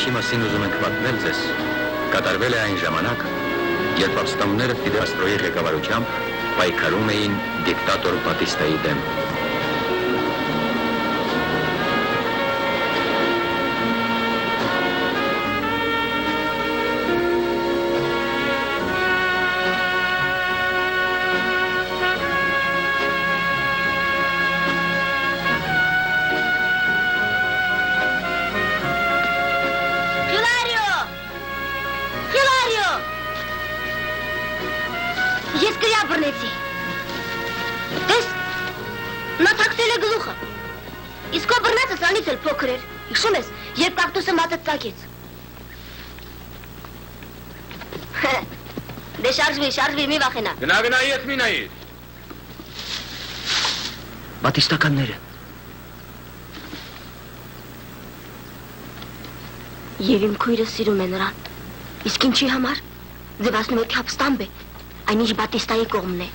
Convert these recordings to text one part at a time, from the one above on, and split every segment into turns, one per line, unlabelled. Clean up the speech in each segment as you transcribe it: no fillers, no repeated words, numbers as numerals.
ինչի մասին ուզում ենք պատմել ձեզ, կատարվել է այն ժամանակ, երբ ապստամբները Ֆիդել Կաստրոյի ղեկավարությամբ պայքարում էին դիկտատոր Բատիստայի դեմ։
Շարժվի, մի վախենա։
Գնա, ետ մի նայիր։
Բատիստականները։
Եվ իմ քույրը սիրում է նրան։ Իսկ ինչի համար։ Ձևացնում է ապստամբ է, այնինչ Բատիստայի կողմն է։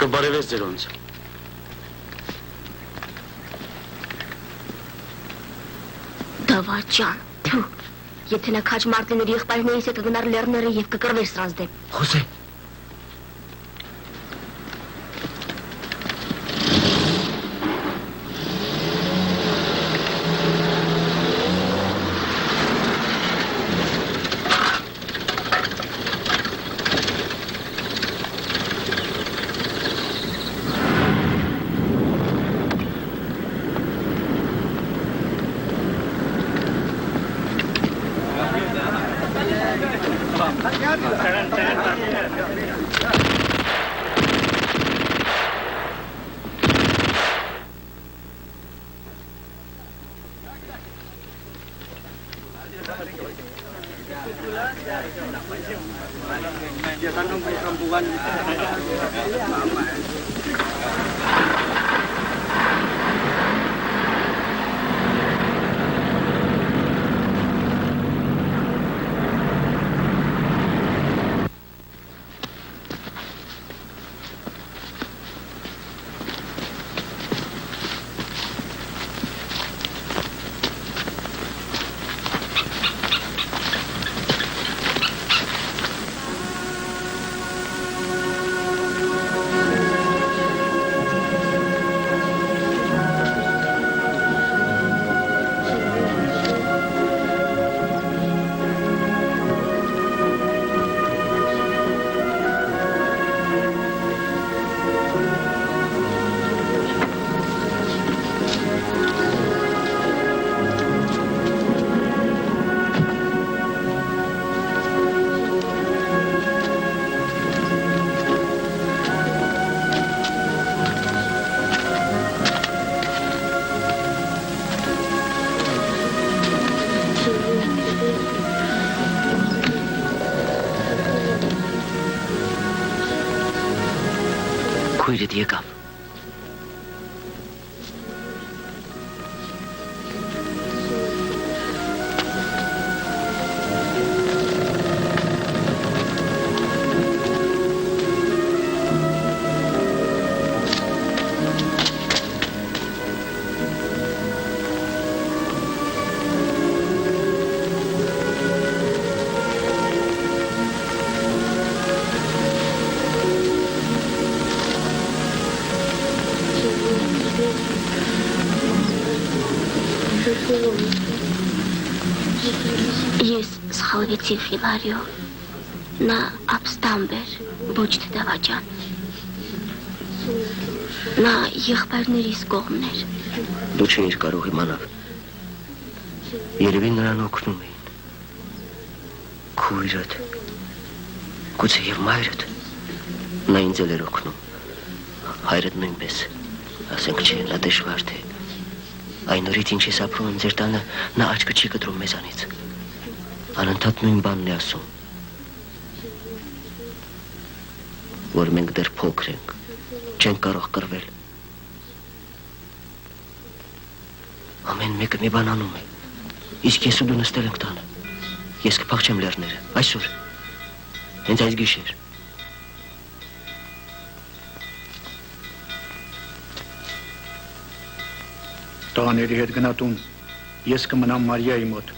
Կբարևես ձերոնց։
Դավաճան, թու, եթե նա քաջ մարդիների եղբայրներից հետ կգնար լեռները և կկրվեր սրանց դեմ։
Խոսե։ Քույրդ եկավ։
Ես սխալվեցի Ֆիլարիո, նա ապստամբ էր, ոչ թե դավաճան, նա եղբայրներիս կողմն էր։
Դու չէիր կարող իմանալ, երևի նրան օգնում էին, քույրդ, գուցե և մայրդ, նա ինձ էլ էր օգնում, հայրդ նույնպես, ասենք չէ, նա դժվար թե, այն օրից ինչ ես ապրում եմ ձեր տանը, նա աչքը չի կտրում մեզանից, անընդհատ նույն բանն է ասում, որ մենք դեռ փոքր ենք, չենք կարող կռվել, ամեն մեկը մի բան անում է, իսկ ես ու դու նստել ենք տանը, ես կփախչեմ լեռները, այսօր, հենց այս գիշեր,
Տղաների հետ գնա տուն, ես կմնամ Մարիայի մոտ։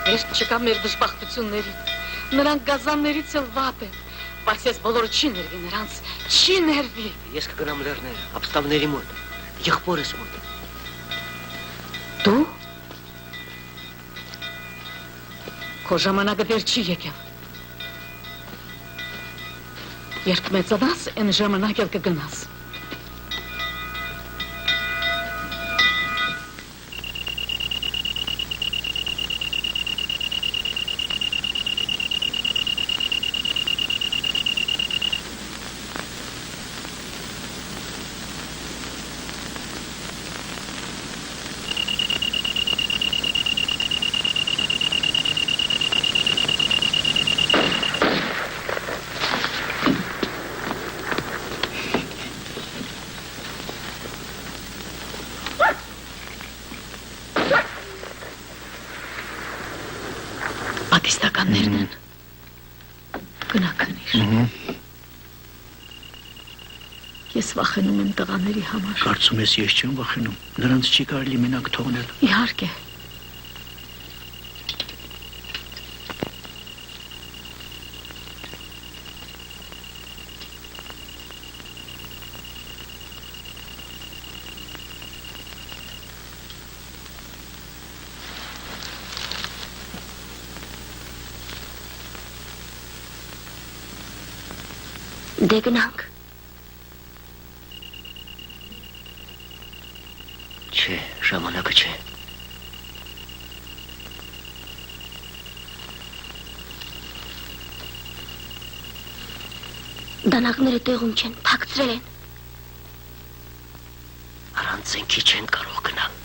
Ես չկա մեր դժբախտություններին, նրանք գազաններից էլ վատ են, բայց ես բոլորը չի ներվի նրանց, չի ներվի։
Ես կգնամ լեռներ, ապստամբների մոտ, եղբորս մոտ։
Դու? Քո ժամանակը դեռ չի եկել։ Երբ մեծանաս, այն ժամանակ էլ կգնաս։ Պատիստականներն են։ Գնա քնիր։ Ես վախենում եմ տղաների համար։
Կարծում ես ես չեմ վախենում, նրանց չի կարելի մենակ թողնել։
Իհարկե։
Դե գնանք։
Չէ, ժամանակը չէ։
Դանակները տեղում չեն, թաքցրել են։
Առանց զենքի չեն կարող գնալ։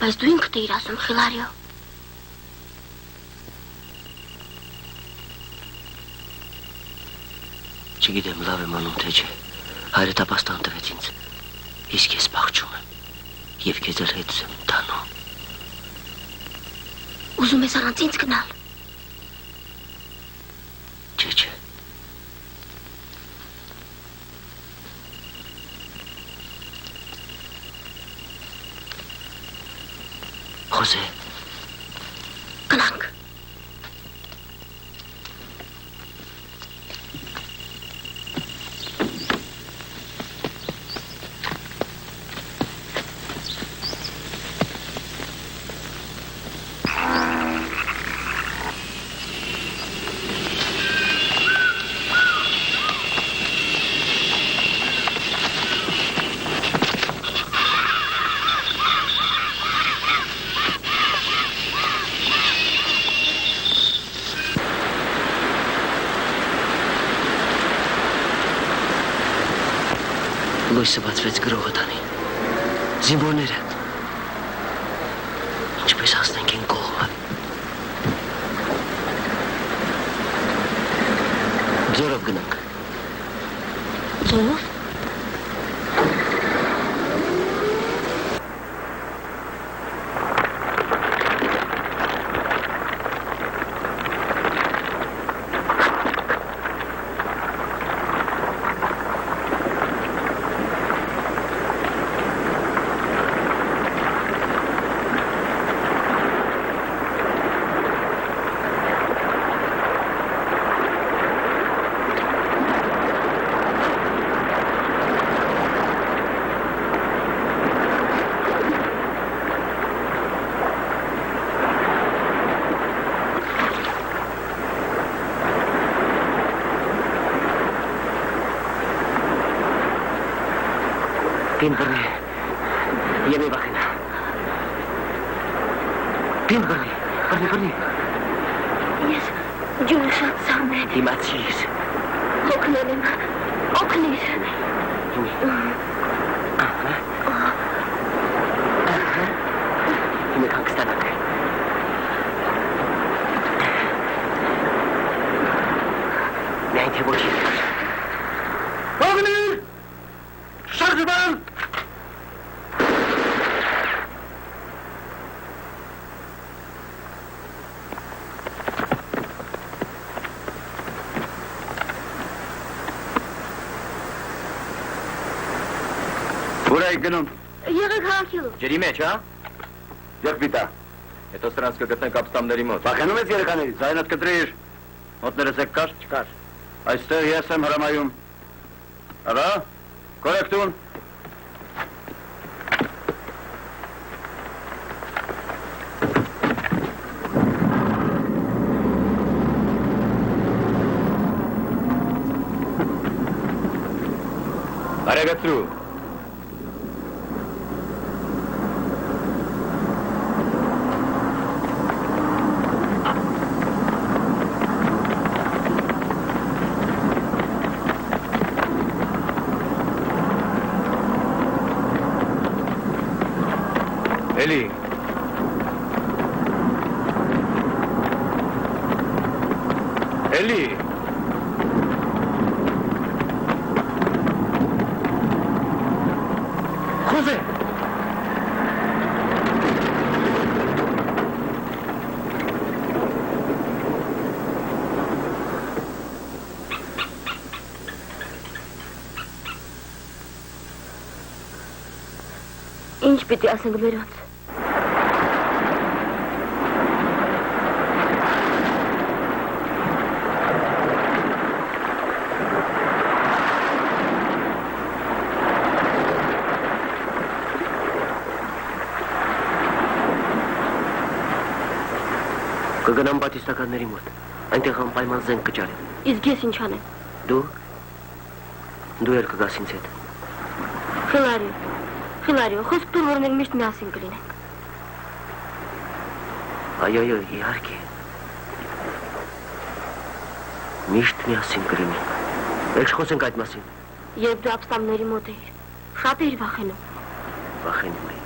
Բայց դու ինքդ էիր ասում, Խիլարիո։
Չգիտեմ լավ եմ անում թե չէ, հայրդ ապաստան տվեց ինձ, իսկ ես փախչում եմ, և քեզ էլ հետ եմ տանում։
Ուզում ես առանց ինձ գնալ։
Չէ։ Խոզե։
Գնանք։
Լույսը բացվեց գրողը տանի։ Զինվորները։ Ինչպես հասնենք են կողմը։ Ձորով գնանք։
Ձորով։
Պին բռնի, եմ է վախենա։ Պին բռնի։
Ես ջուրը շատ սարն է։
Դիմացիր։
Օգնել եմ, օգնիր։
Հիմա հանգստանանք։ Միայն թե ոչ ես։
Օգնիր! Շարժվել!
Ուր եք գնում։
Եղեք հավաքելու։
Ջրի մեջ, հա։
Եղբիտա։
Հետո սրանց կգտնենք ապստամբների մոտ։
Վախենում ես երեխաներից, ձայնդ կտրիր։ Մոտներս եք կար, չկար։ Այստեղ ես եմ հրամայում։ Աղա, կորեկտուն։
Արագացրու։ Էլի։ Էլի։ Խոզե։
Ինչ պիտի ասենք մերոնց։
Կգնամ բատիստականների մոտ, այնտեղ անպայման զենք կճարեմ։
Իսկ ես ինչ անեմ։
Դու էլ կգաս ինձ հետ։
Խիլարիո, խոսք տուր, որ մենք միշտ միասին կլինենք։
Այո, իհարկե։ Միշտ միասին կլինենք։ Էլ չխոսենք այդ մասին։
Երբ դու ապստամբների մոտ էիր, շատ էիր վախենում։
Վախենում էի։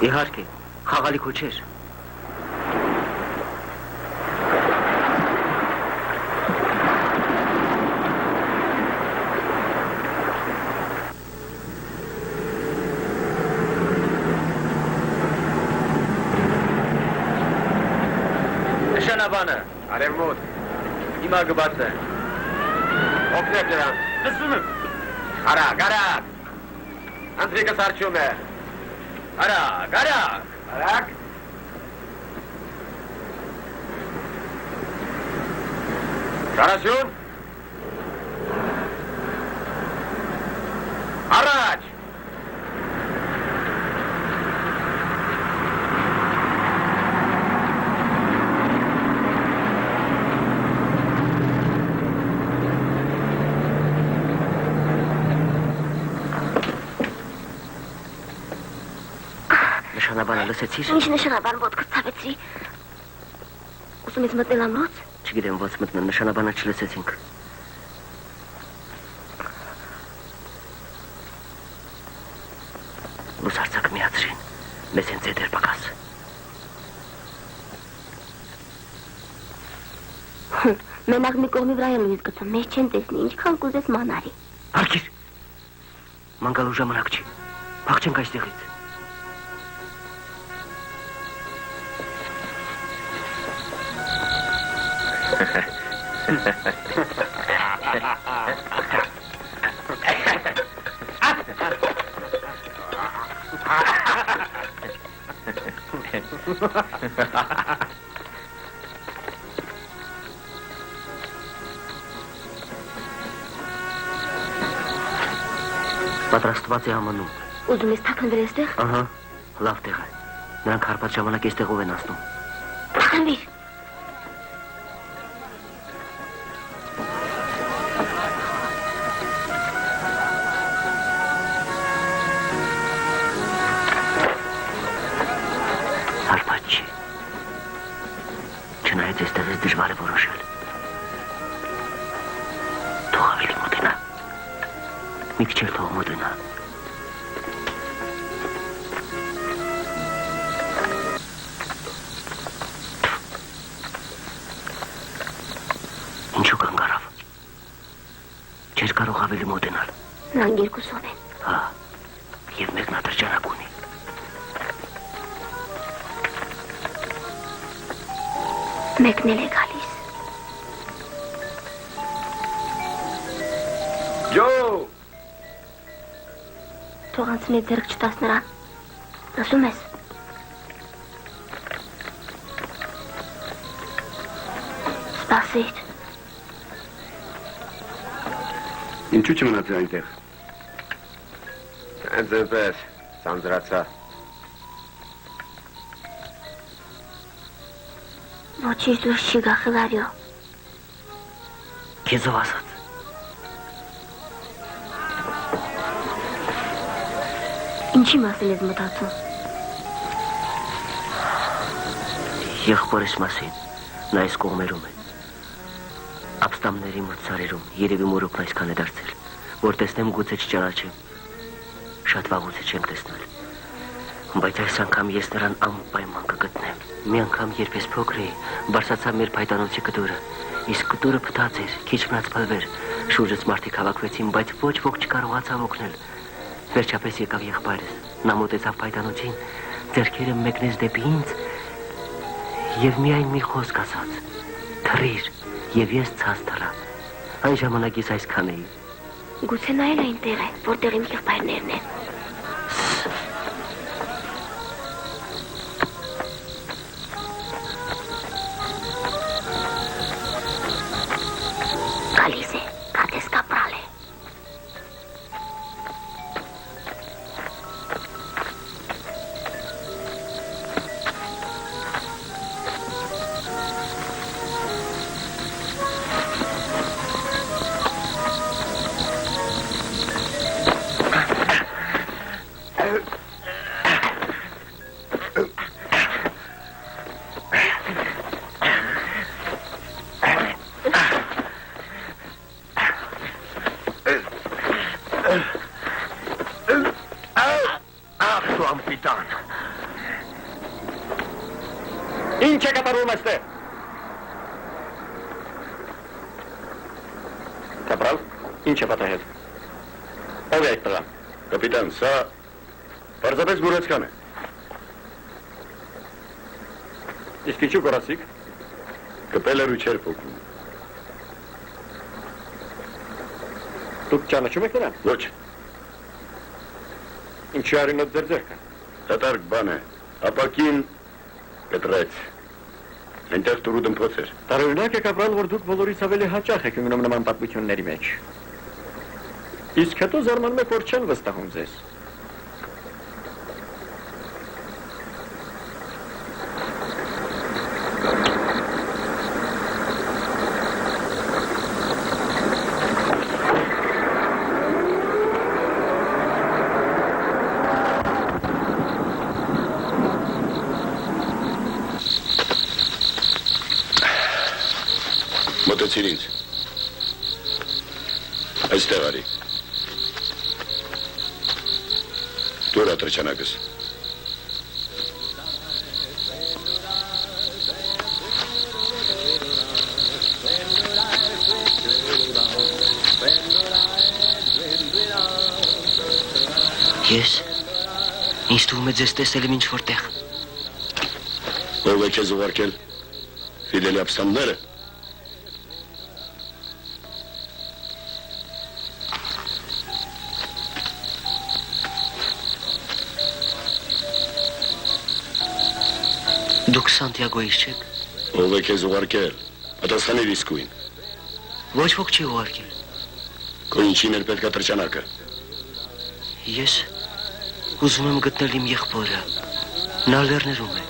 Իհարկե, խաղալիքո չէր։
Նշանաբանը, արևմոտ, հիմա գբաց է։ Օգնեք նրան, լսում եմ։ Արագ, անտրիկս արջում է։ Արագ։ Շարասյուն։ Առաջ։
Նշանաբանը լսեցիր։
Ինչ նշանաբան ոտքս ցավեցրի։ Ուզում ես մտնել ամրոց։
Չգիտեմ ոնց մտնել, նշանաբանը չլսեցինք։ Լուսարձակ միացրին, մեզ հենց էդ էր պակաս։
Մենակ մի կողմի վրա եմ լույս գցում, մեզ չեն տեսնի, ինչքան կուզես մանարի։
Հարկիր, մանգալու ժամանակ չի, փախչենք այստեղից։ Պատրաստված է ամնում։
Ուզում ես թաքնվել այստեղ։
Ահա, լավ տեղ է։ Նրանք հարբած ժամանակ այստեղով են ասնում։
Թաքնվիր։
Հարբած չի։ Չնայած այստեղից դժվար է որոշել։ Թող ավելի մոտենա։ Մի քիչ էլ թող մոտենա։ Ինչու կանգ առավ։ Չէր կարող ավելի մոտենալ։
Նրանք երկուսով են։
Հա, և մեկն ատրճանակ ունի։
Մեկն էլ է գալիս։
Ջո։
Թող անցնի ձեռք չտաս նրան։ Լսում ես։ Սպասիր։
Ինչու չմնացի այնտեղ։
Հենց այնպես, սանձրացա։
Ոչինչ դուրս չի գա, Խիլարիո։
Քեզով ասած։
Ինչի մասին ես մտածում։
Եղբորս մասին, նա այս կողմերում է։ Ապստամների մրցարերում երևի մորուքն այսքան է դարձել, որ տեսնեմ գուցե չճանաչեմ։ Շատ վաղուց է չենք տեսնել։ Բայց այս անգամ ես նրան անպայման կգտնեմ։ Մի անգամ երբ ես փոքր էի, բարձրացա մեր փայտանոցի կտուրը, իսկ կտուրը փտած էր, քիչ մնաց փլվեր։ Շուրջս մարդիկ հավաքվեցին, բայց ոչ ոք չկարողացավ օգնել։ Վերջապես եկավ եղբայրս, նա մոտեցավ փայտանոցին, ձեռքերը մեկնեց դեպի ինձ եւ միայն մի խոսք ասաց. «Թռիր», եւ ես ցած թռա։ Այն ժամանակ ես այսքան էի։
Գուցե նա էլ այնտեղ է, որտեղ իմ եղբայրներն են։ Գալիս է, կատես կապրալ է։
Ինչ է կատարում այստեղ։ Կապրալ, ինչ է պատահել։ Ով է այդ տղան։ Կապիտան, սա պարզապես գուրացկան է։ Իսկ ինչու կորացիք։ Կպելերու չեր փոքնում։ Դուք ճանաչում եք նրան։ Ոչ։ Ինչու արինոտ ձեր ձեռքը։ Դատարկ բան է, ապակին կտրեց։ Այնտեղ տուրու դմփոց էր։ Տարօրինակ է կապրալ, որ դուք բոլորից ավելի հաճախ եք ընկնում նման պատմությունների մեջ։ Իսկ հետո զարմանում եք, որ չեն վստահում ձեզ։
Մոտեցիր ինձ։ Այստեղ արի։ Դուր ատրճանակս։
Ես ինձ թվում է ձեզ տեսել եմ ինչ-որ տեղ։
Ով է քեզ ուղարկել։ Ֆիդելի ապստամբները։
Դուք Սանտիագոից չեք։
Ով է քեզ ուղարկել։ Պատասխանիր իսկույն։
Ոչ ոք չի ուղարկել։
Քո ինչին էր պետք ատրճանակը։
Ես ուզում եմ գտնել իմ եղբորը։ Նա լեռներում է։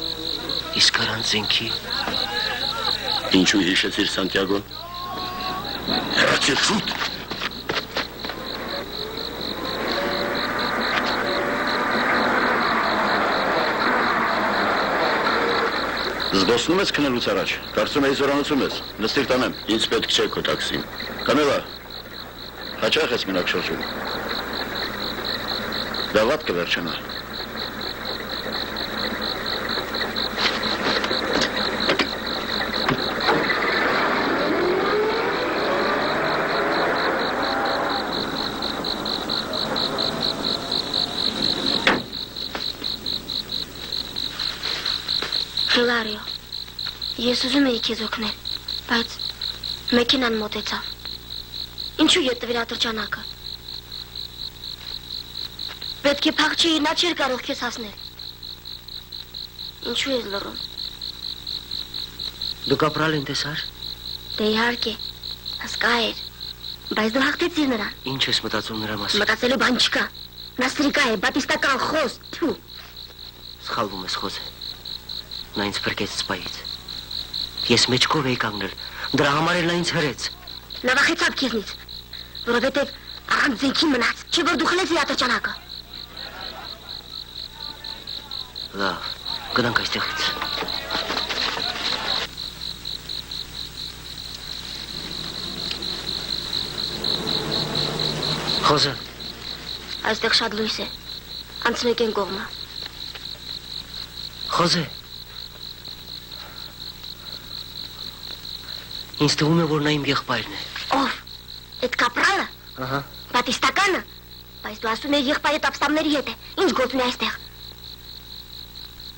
Իսկ առանց զենքի։
Ինչու հիշեցիր Սանտիագոն։ Հեռացիր շուտ։ Զբոսնում ես քնելուց առաջ, կարծում էի զորանոցում ես, նստիր տանեմ, ինձ պետք չէ քո տաքսին։ Կամելա, հաճախ ես մենակ շրջում։ Դա վատ կվերջանա։
Խիլարիո, ես ուզում էի քեզ օգնել, բայց մեքենան մոտեցավ։ Ինչու ետ տվիր ատրճանակը։ Պետք է փախչի, նա չէր կարող քեզ հասնել։ Ինչու ես լռում։
Դու կապրալին տեսար։
Դե իհարկե, հսկա էր, բայց դու հաղթեցիր նրան։
Ինչ ես մտածում նրա մասին։
Մտածելու բան չկա։ Նա ստրիկա է, բատիստական խոս, թու։
Սխալվում ես, Խոզե։ Նա ինձ փրկեց սպայից։ Ես մեջքով էի կանգնել, դրա համար էլ նա ինձ հրեց։
Նա վախեցավ քեզնից, որովհետև առանց զենքի մնաց, չէ որ դու խլեցիր ատրճանակը։
Լավ, գնանք այստեղից։ Խոզե։
Այստեղ շատ լույս է, անցնեք են կողմը։
Խոզե։ Ինձ թվում է, որ նա իմ եղբայրն է։
Ով, էդ կապրալը,
Ահա։
բատիստականը, բայց դու ասում ես եղբայրդ ապստամբների հետ է, ինչ գործ ունի այստեղ։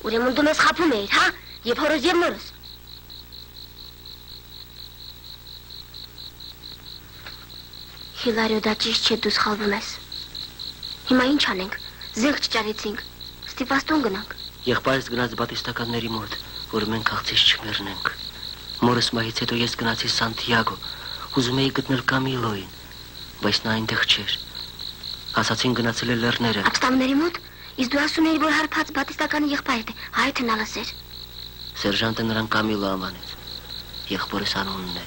Ուրեմն դու մեզ խաբում էիր, հա, եւ հորս եւ մորս։ Հիլարիո, դա ճիշտ չէ, դու սխալվում ես։ Հիմա ինչ անենք, զենք չճարեցինք, ստիպաստուն գնանք։
Եղբայրս գնաց բատիստականների մոտ, որ մենք քաղցից չմեռնենք։ Մորս մահից հետո ես գնացի Սանտիագո, ուզում էի գտնել Կամիլոին, բայց նա այնտեղ չէր։ Ասացին գնացել է լեռները։
Ապստամբների մոտ, իսկ դու ասում էիր, որ հարբած բատիստականի եղբայրդ է, հայ թե նա լսեր։
Սերժանտը նրան Կամիլո անվանեց։ Եղբորս անունն է։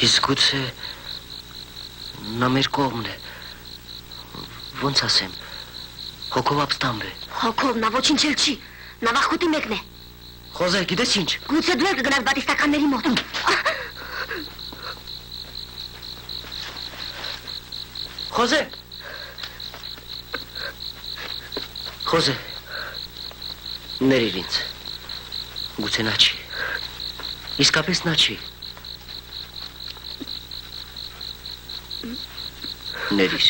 Իսկ գուցե նա մեր կողմն է, ոնց ասեմ, հոգով ապստամբ է։
Հոգով, նա ոչինչ էլ չի, նա վախկոտի մեկն է։
Խոզե, գիտես ինչ։
Գուցե դու եք գնաք բատիստականների մոտ։
Խոզե։ Խոզե, ներիր ինձ, գուցե նա չի, իսկապես նա չի։ Ներիր։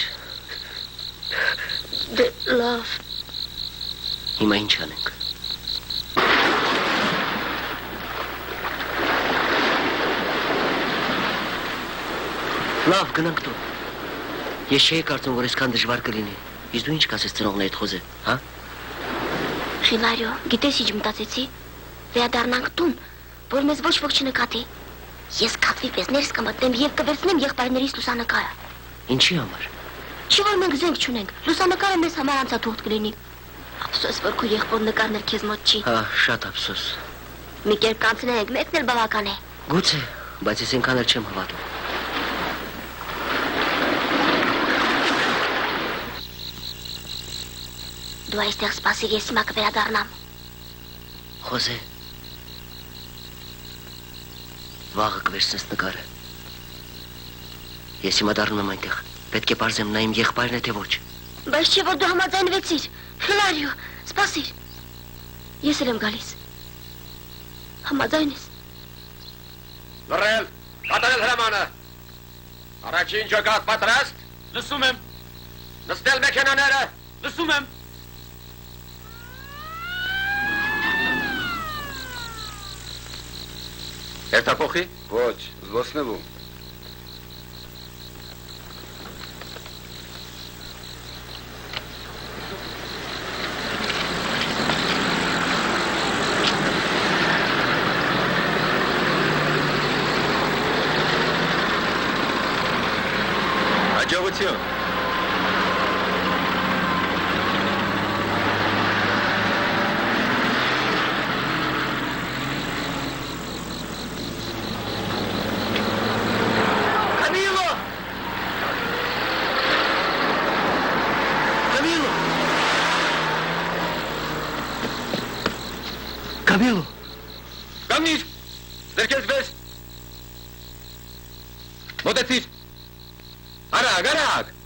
Դե լավ։
Հիմա ինչ անենք։ Լավ, գնանք տուն։ Ես չէի կարծում, որ այսքան դժվար կլինի։ Իսկ դու ինչ կասես ծնողներիդ, Խոզե, հա?
Խիլարիո, գիտես ինչ մտածեցի։ Վերադառնանք տուն, որ մեզ ոչ ոք չնկատի։ Ես կատվի պես ներս կմտնեմ եւ կվերցնեմ եղբայրներիս լուսանկարը։
Ինչի համար։
Չի որ մենք զենք չունենք, լուսանկարը մեզ համար անցաթուղթ կլինի։ Ափսոս, որ քո եղբոր նկարն էլ քեզ մոտ չի։
Հա, շատ ափսոս։
Մի կերպ կանցնենք, մեկն էլ բավական է։
Գուցե, բայց ես այնքան էլ չեմ հավատում։
Դու այստեղ սպասիր, ես հիմա կվերադառնամ։
Խոզե, վաղը կվերցնես նկարը։ Ես հիմա դառնում եմ այնտեղ։ Պետք է պարզեմ նա իմ եղբայրն է թե ոչ։
Բայց չէ որ դու համաձայնվեցիր։ Խիլարիո, սպասիր։ Ես էլ եմ գալիս։ Համաձայն ես։
Լռել, կատարել հրամանը։ Առաջին ջոկատ պատրաստ։
Լսում եմ,
Նստել մեքենաները։
լսում եմ։ Երթափոխի։
Ոչ, զբոսնելու։
Հաջողություն։
Կամիլո! Կամիլո! Կամիլո!
Կանգնիր, ձերքերդ վեր։ Մոտեցիր։ Արագ, արագ։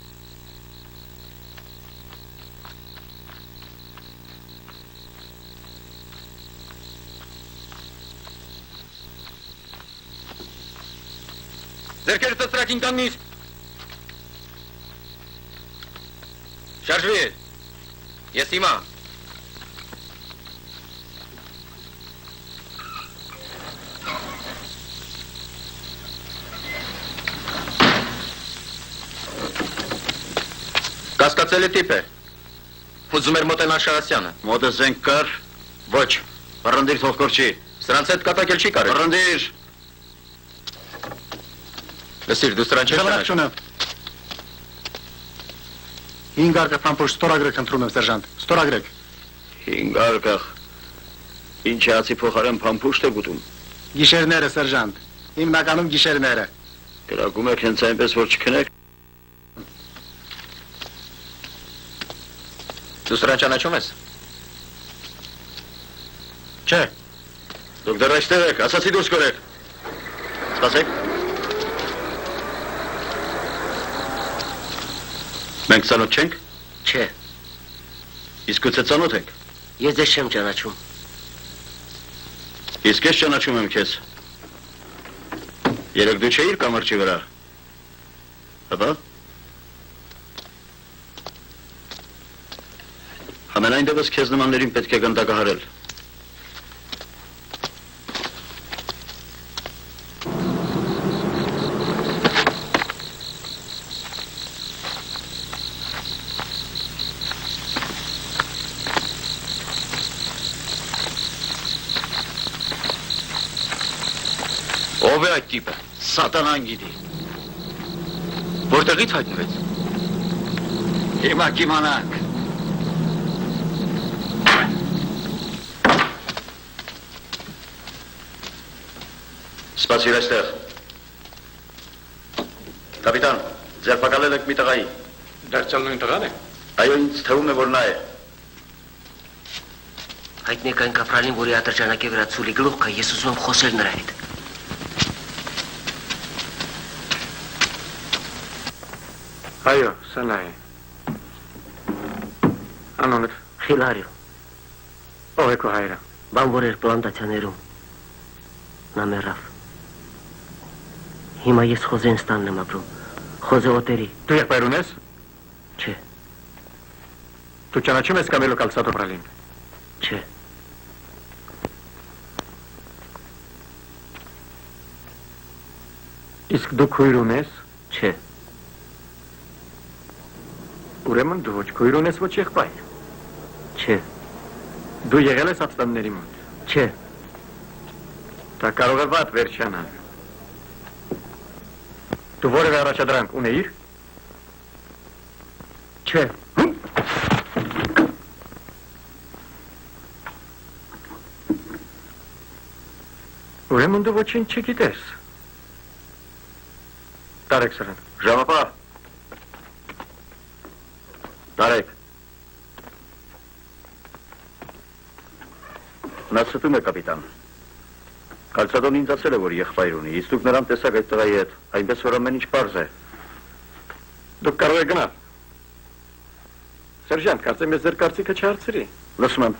Ձերքերը ծծրակին կանգնիր։ Շարժվի։ Ես հիմա։ Կասկածելի տիպ է։ Ուզում էր մոտենալ Շահասյանը։
Մոտը զենք կար։ Ոչ, բռնդիր թող կորչի։
Սրանց հետ կատակել չի կարել։
Բռնդիր։
Լսիր, դու սրան չես ճանաչում։
5 արկղ փամփուշտ ստորագրեք ընտրում եմ սերժանտ։ Ստորագրեք։
5 արկղ։ Ինչ է ացի փոխարեն փամփուշտ է գուտում։
Գիշերները սերժանտ։ Հիմնականում գիշերները։
Գրակում եք հենց այնպես որ չքնեք։
Դու սրան ճանաչում ես։
Չէ։
Դուք դեռ այստեղ եք, ասացի դուրս կորեք։ Սպասեք։ Մենք ծանոթ չենք։
Չէ,
Իսկ գուցե ծանոթ եք։
ես ձեզ չեմ ճանաչում։
Իսկ ես ճանաչում եմ քեզ։ Երեք դու չէիր կամրջի վրա։ Հապա։ Համենայն դեպս քեզ նմաններին պետք է գնդակահարել։
Ով է այդ տիպը։
Սատանան գիտի։
Որտեղից հայտնվեց։
Հիմա կիմանանք։ Սպասիր այստեղ։ Կապիտան, ձերբակալել եք մի տղայի։
Դարձյալ նույն տղան է։
Այո, ինձ թվում է, որ նա է։
Հայտնեք այն կապրալին, որի ատրճանակի վրա ցուլի գլուխ կա, ես ուզում եմ խոսել նրա հետ։
Այո, սա նա է։ Անոնդ,
Խիլարիո,
ով է քո հայրը։
բան որ էր պլանտացիաներում։ Նա մեռավ։ Հիմա ես Խոզեն ստանն եմ ապրում։ Խոզե օտերի։
Դու եղբայր ունես։
Չէ,
Դու ճանաչում ես Կամելո Կալսատոպրալին։
չէ,
Իսկ դու քույր ունես։
չէ,
Ուրեմն դու ոչ քույր ունես, ոչ եղբայր։
չէ,
Դու եղել ես ապստամբների մոտ։
չէ,
Դա կարող է վատ վերջանալ։ Դու որևէ առաջադրանք ունեիր։
չէ,
Ուրեմն դու ոչինչ չգիտես։ Տարեք սրան։
Ժամապահ։ Տարեք։ Նա ստում է կապիտան։ Կալցադոն ինձ ասել է, որ եղբայր ունի, իսկ դուք նրան տեսակ այդ տղայի հետ, այնպես որ ամեն ինչ պարզ է։
Դուք կարող եք գնալ։ Սերժանտ, կարծեմ ես ձեր կարծիքը չհարցրի։
Լսում եմ։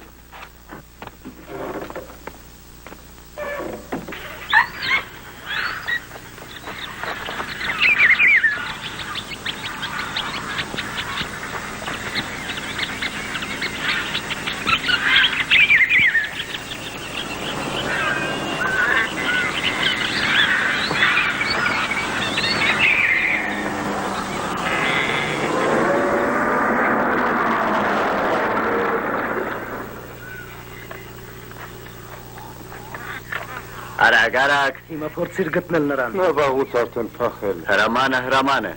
Արագ,
Հիմա փորձիր գտնել նրան։
Նա վաղուց արդեն փախել։
հրամանը։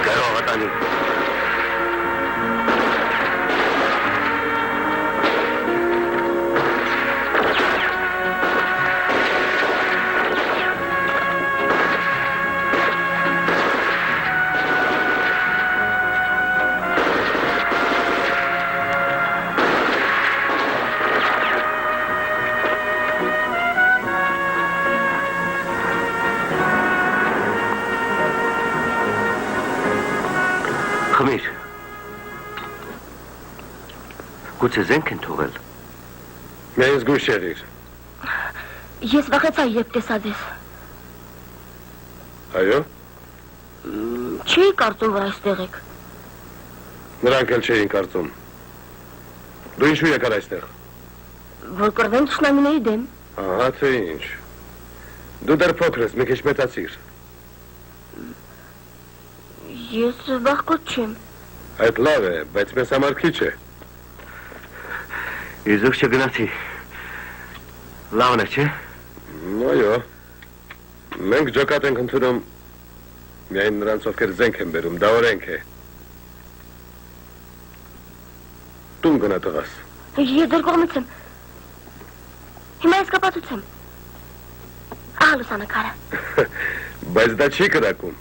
Garova tani. Խմիր։ Գուցե զենք են թողել։
Մեզ գուշ եղիր։
Ես վախեցա, երբ տեսա ձեզ։
Այո։
Չէի կարծում, որ այստեղ եք։
Նրանք էլ չէին կարծում։ Դու ինչու եկար այստեղ։
Որ կռվեն թշնամիների դեմ։
Ահա թե ինչ։ Դու դեռ փոքր ես, մի քիչ մեծացիր։
Ես վախկոտ չեմ։
Այդ լավ է, բայց մեզ համար քիչ է։
Իզուք չգնացի։ Լավն է, չէ։
Այո։ Մենք ջոկատ ենք ընդունում միայն նրանց, ովքեր զենք են բերում, դա օրենք է։ Տուն գնա տղաս։
Ես դեռ կողմից եմ։ Հիմա ես կապացուց եմ։ Ահա լուսանկարը։
Բայց դա չի կրակում։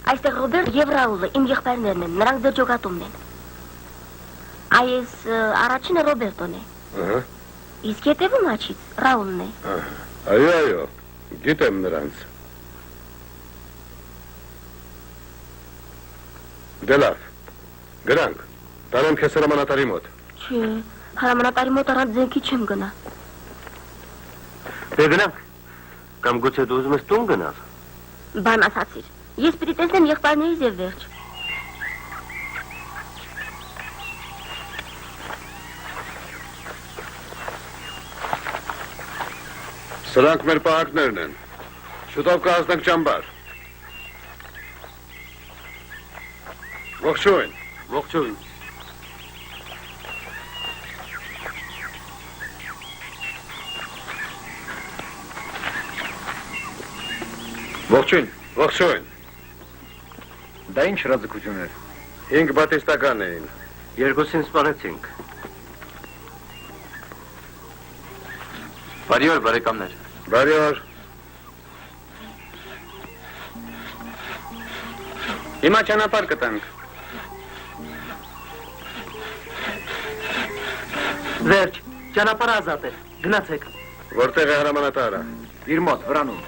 Այստեղ Ռոբերտ եւ Ռաուլը իմ եղբայրներն են, նրանք ձեր ջոկատումն են։ Այս առաջինը Ռոբերտոն է։
Ահա։
Իսկ հետևում աչից Ռաուլն է։
Այո, գիտեմ նրանց։ Դե լավ, գրանք, տանեմ քեզ հրամանատարի մոտ։
Չէ, հրամանատարի մոտ առանց զենքի չեմ գնա։
Դե գնանք։ Կամ գուցե դու ուզում ես տուն գնալ։
Բան ասացիր։ Ես պիտի տեսնեմ եղբայրներիս եւ վերջ։
Սրանք մեր պահակներն են։ Շուտով կհասնենք ճամբար։ Ողջույն։
Ողջույն։
Ողջույն։ Ողջույն։
Դա ինչ հրաձգություն էր։
5 բատիստական էին։
Երկուսին սպանեցինք։ Բարի օր, բարեկամներ։
Բարի օր։
Հիմա ճանապարհ կտանք։
Վերջ, ճանապարհը ազատ է։ Գնացեք։
Որտեղ է հրամանատարը։
Իր մոտ վրանում։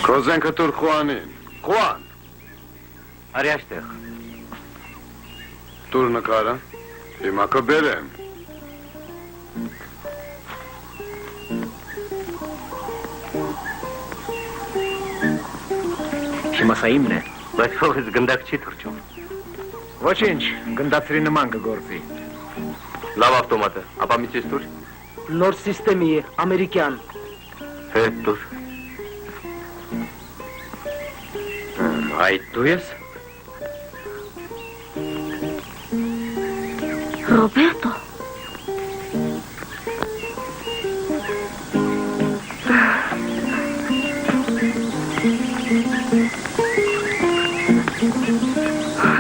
Քո զենքը տուր Խուանին։ Խուան։
Արի այստեղ։
Տուր նկարը։ Հիմա կբերեմ։
Հիմա սա իմն է։
Բայց փողից գնդակ չի թռչում։
Ոչինչ, գնդացրի նման կգործի։
Լավ ավտոմատ է, ապա միցից տուր։
Նոր սիստեմի է, ամերիկյան։
Հետ տուր։
Այդ դու ես։
Ռոբերտո։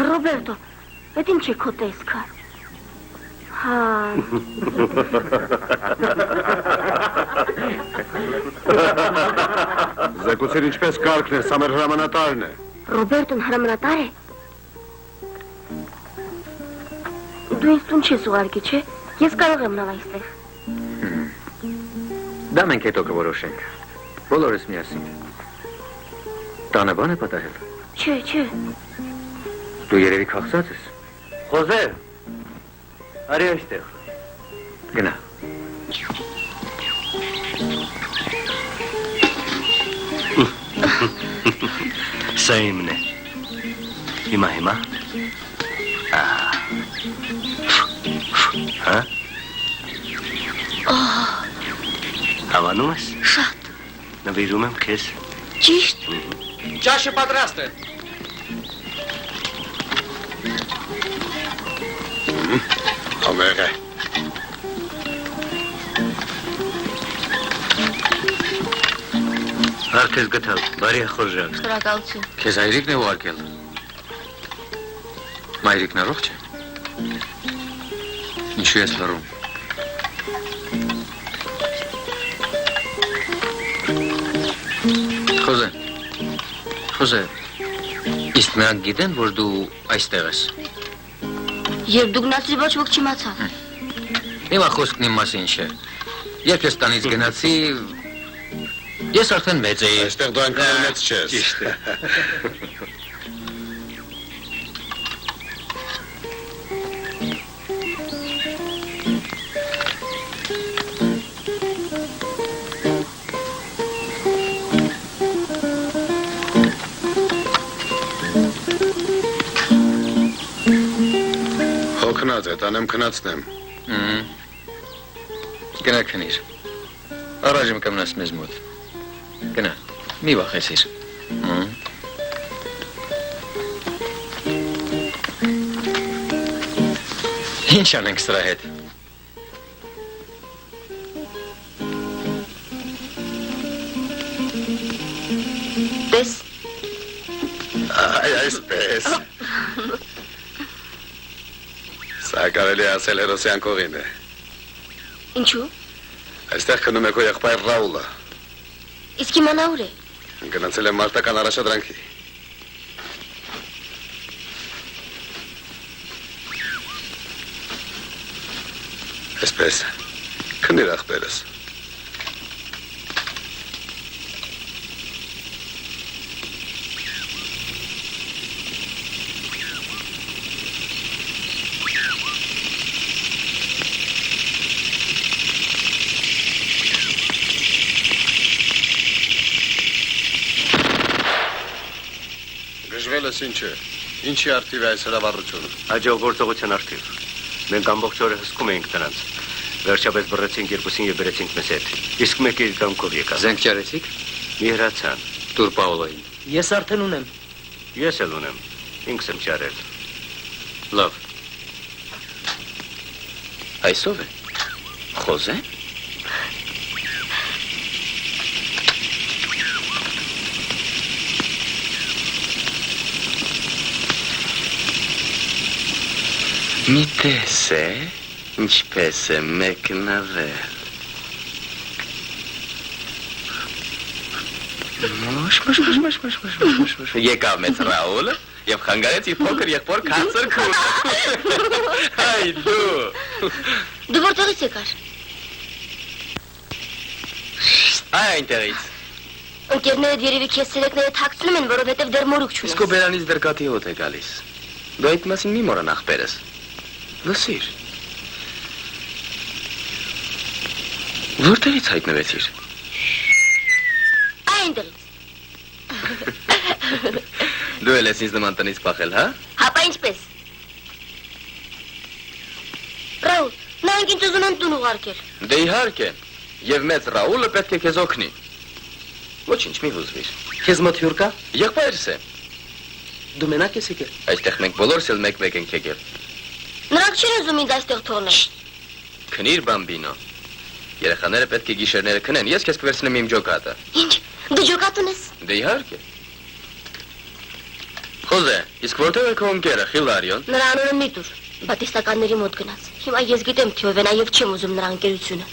Ռոբերտո, այդ ինչ է քո տեսքը։ Հա։
Զեկուցիր ինչպես կարգն է, սա մեր հրամանատարն է։
Ռոբերտոն հրամանատար է։ Դու ինձ տուն չես ուղարկի, չէ։ Ես կարող եմ մնալ այստեղ։
Դա մենք հետո կորոշենք։ Բոլորս միասին։ Տանը բան է պատահել։
Չէ։
Դու երևի քաղցած ես։
Խոզե։ Արի այստեղ։
Գնա։
Սա իմն է։ Հիմա։ Հա? Հավանում ես։
Շատ։
Նվիրում եմ քեզ։
Ճիշտ։
Ճաշը պատրաստ է։
Համեղ է։
Արդես գտալ, բարի խորժակ։
Շնորհակալություն։
Քեզ հայրիկն է ուղարկել։ Մայրիկն առողջ է։ Ինչու ես լռում։ Խոզե, իսկ նրանք գիտեն, որ դու այստեղ ես։
Երբ դու գնացիր, ոչ ոք չիմացավ։
Հիմա խոսքն իմ մասին չէ։ Երբ ես տանից գնացի, ես արդեն մեծ էի։
Այստեղ դու այնքան մեծ չես։
Ճիշտ է։
Հոգնած է, տանեմ քնացնեմ։
Գնա քնիր։ Առայժմ կմնաս մեզ մոտ։ Գնա, մի վախեցիր։ Ինչ անենք սրա հետ։
Տես,
Այսպես։ Սա կարելի ասել հերոսյան կողին է։
ինչու։
Այստեղ քնում է քո եղբայր Ռաուլը։
Իսկ հիմա նա ուր է։
Գնացել է մարտական առաջադրանքի։ Այսպես, քնիր ախպերս։ Գժվելս ինչ է, ինչի արդիվ է այս հրավառությունը։
Աջողգործողության արդիվ։ Մենք ամբողջ օրը հսկում էինք նրանց։ Վերջապես բռնեցինք երկուսին եւ բերեցինք մեզ հետ։ Իսկ մեկը իր կամքով եկավ։
Զենք ճարեցիք։
Մի հրացան։
Տուր Պաուլոին։
Ես արդեն ունեմ։
Ես էլ ունեմ։ Ինքս եմ ճարել։
Լավ։ Այսով է։ Խոզե։ Մի տես է, ինչպես է մեկնավել։ Մոշ։ Եկավ մեծ Ռաուլը և խանգարեց իր փոքր եղբոր քանցր քուրը։ Այ դու։
Դու որտեղից եկար։
Այ այնտեղից։
Ընկերներդ երևի քեզ ցերեկները թաքցնում են, որովհետև դեռ մորուք չունես։
Իսկ ու բերանից դեռ կաթի հոտ է գալիս։ Դու այդ մասին մի մոռան ախպերս։ Լսիր։ Որտեղից հայտնվեցիր։
Այնտեղից։
Դու էլ ես ինձ նման տնից փախել, հա։
Հապա ինչպես։ Ռաուլ, նրանք ինձ ուզում են տուն ուղարկել։
Դե իհարկե, եւ մեծ Ռաուլը պետք է քեզ օգնի։ Ոչինչ, մի հուզվիր։
Քեզ մոտ հյուր կա։
Եղբայրս է։
Դու մենակ ես եկել։
Այստեղ մենք բոլորս էլ մեկ-մեկ ենք եկել։
Նրանք չեն ուզում ինձ այստեղ թողնել։
Քնիր բամբինո։ Երեխաները պետք է գիշերները քնեն, ես քեզ կվերցնեմ իմ ջոկատը։
Ինչ, դու ջոկատ ունես։
Դե իհարկե։ Խոզե, իսկ որտեղ է քո ընկերը, Խիլարիոն։
Նրա անունը մի տուր, բատիստականների մոտ գնաց։ Հիմա ես գիտեմ թե ով է նա եւ չեմ ուզում նրա ընկերությունը։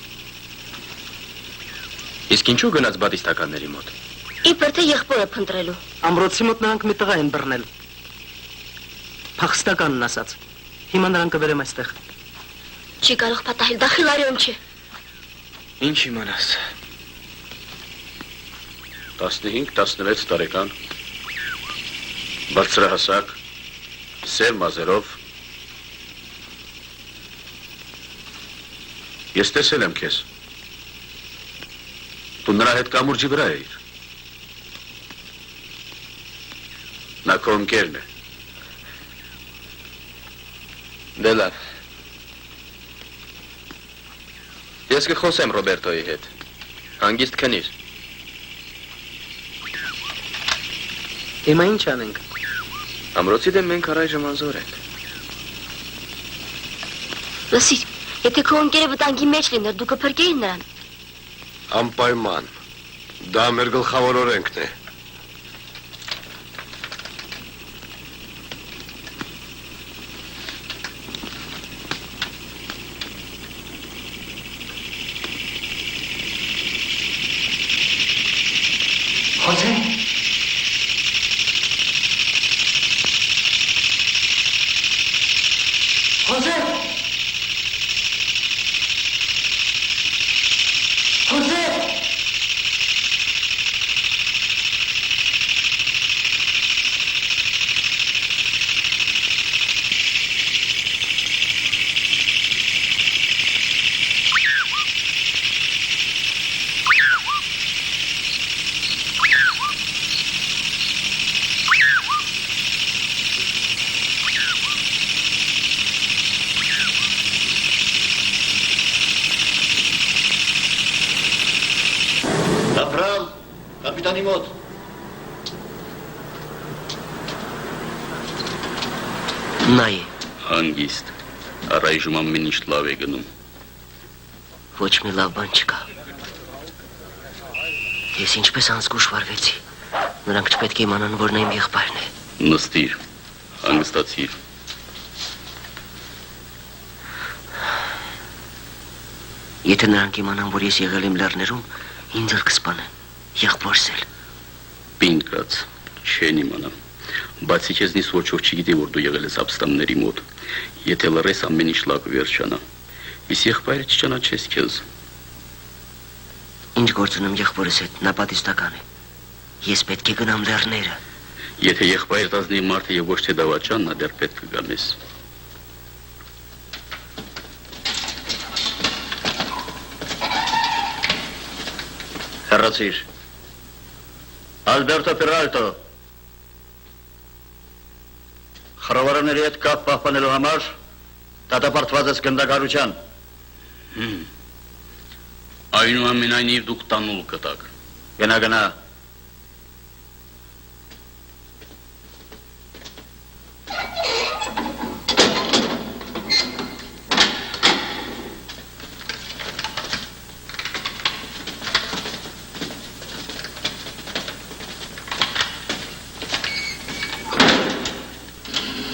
Իսկ ինչու գնաց բատիստականների մոտ։
Իբր թե եղբորը փնտրելու։
Ամրոցի մոտ նրանք մի տղա են բռնել։ Փախստականն ասաց։ Հիմա նրանք կվերեմ այստեղ։
Չի կարող պատահել, դա Խիլարիոն չէ։
Ինչ իմանաս։
15-16 տարեկան, բարձրահասակ, սև մազերով։ Ես տեսել եմ քեզ։ Դու նրա հետ կամուրջի վրա էիր։ Նա քո ընկերն է։
Դե լավ։ Ես կխոսեմ Ռոբերտոյի հետ։ Հանգիստ քնիր։
Հիմա ինչ անենք։
Ամրոցի դեմ մենք առայժմ անզոր ենք։
Լսիր, եթե քո ընկերը վտանգի մեջ լիներ, դու կփրկեիր նրան։
Անպայման։ Դա մեր գլխավոր օրենքն է։
Խոզե։ Խոզե։ Խոզե։
Կապրալ, կապիտանի մոտ։
Նայ,
Հանգիստ, առայժմ ամեն ինչ լավ է գնում։
ոչ մի լավ բան չկա։ Ես ինչպես անզգուշ վարվեցի։ Նրանք չպետք է իմանան, որ նա իմ եղբայրն է։
Նստիր, հանգստացիր։
Եթե նրանք իմանան, որ ես եղել եմ լեռներում, ինձ էլ կսպանեն, եղբորս էլ։
Պինկրած, չեն իմանա։ Բացի քեզնից ոչ ոք չգիտի, որ դու եղել ես ապստամբների մոտ։ Եթե լռես, ամեն ինչ լավ կվերջանա։ Իսկ եղբայրը չճանաչես քեզ։
Ինչ գործ ունեմ եղբորս հետ, նա պատիստական է։ Ես պետք է գնամ լեռները։
Եթե եղբայրդ ազնիվ մարդ է եւ ոչ թե դավաճան, նա դեռ պետք է գա մեզ։
Հեռացիր։ Ալբերտո Պերալտո։ Խռովարների հետ կապ պահպանելու համար դատապարտված ես գնդակահարության։
Այնուամենայնիվ դուք տանուլ կտաք։
Գնա։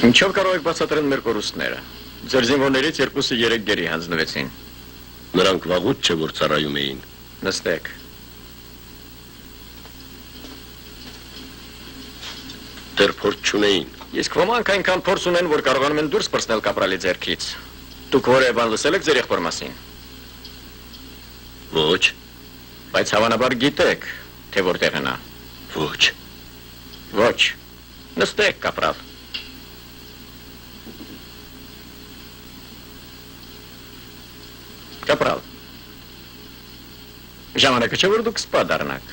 Ինչով կարող եք բացատրել մեր կորուստները։ Ձեր զինվորներից երկուսը 3 գերի հանձնվեցին։
Նրանք վաղուց չէ, որ ծառայում էին։
Նստեք։
Դեռ փորձ չունեին։
Իսկ ոմանք այնքան փորձ ունեն, որ կարողանում են դուրս պրծնել կապրալի ձեռքից։ Դուք որևէ բան լսել եք ձեր եղբոր մասին։
Ոչ,
Բայց հավանաբար գիտեք, թե որտեղ է նա։
ոչ։
Ոչ։ Նստեք, կապրալ։ Կապրալ։ Ժամանակը չէ, որ դուք սպա դառնաք։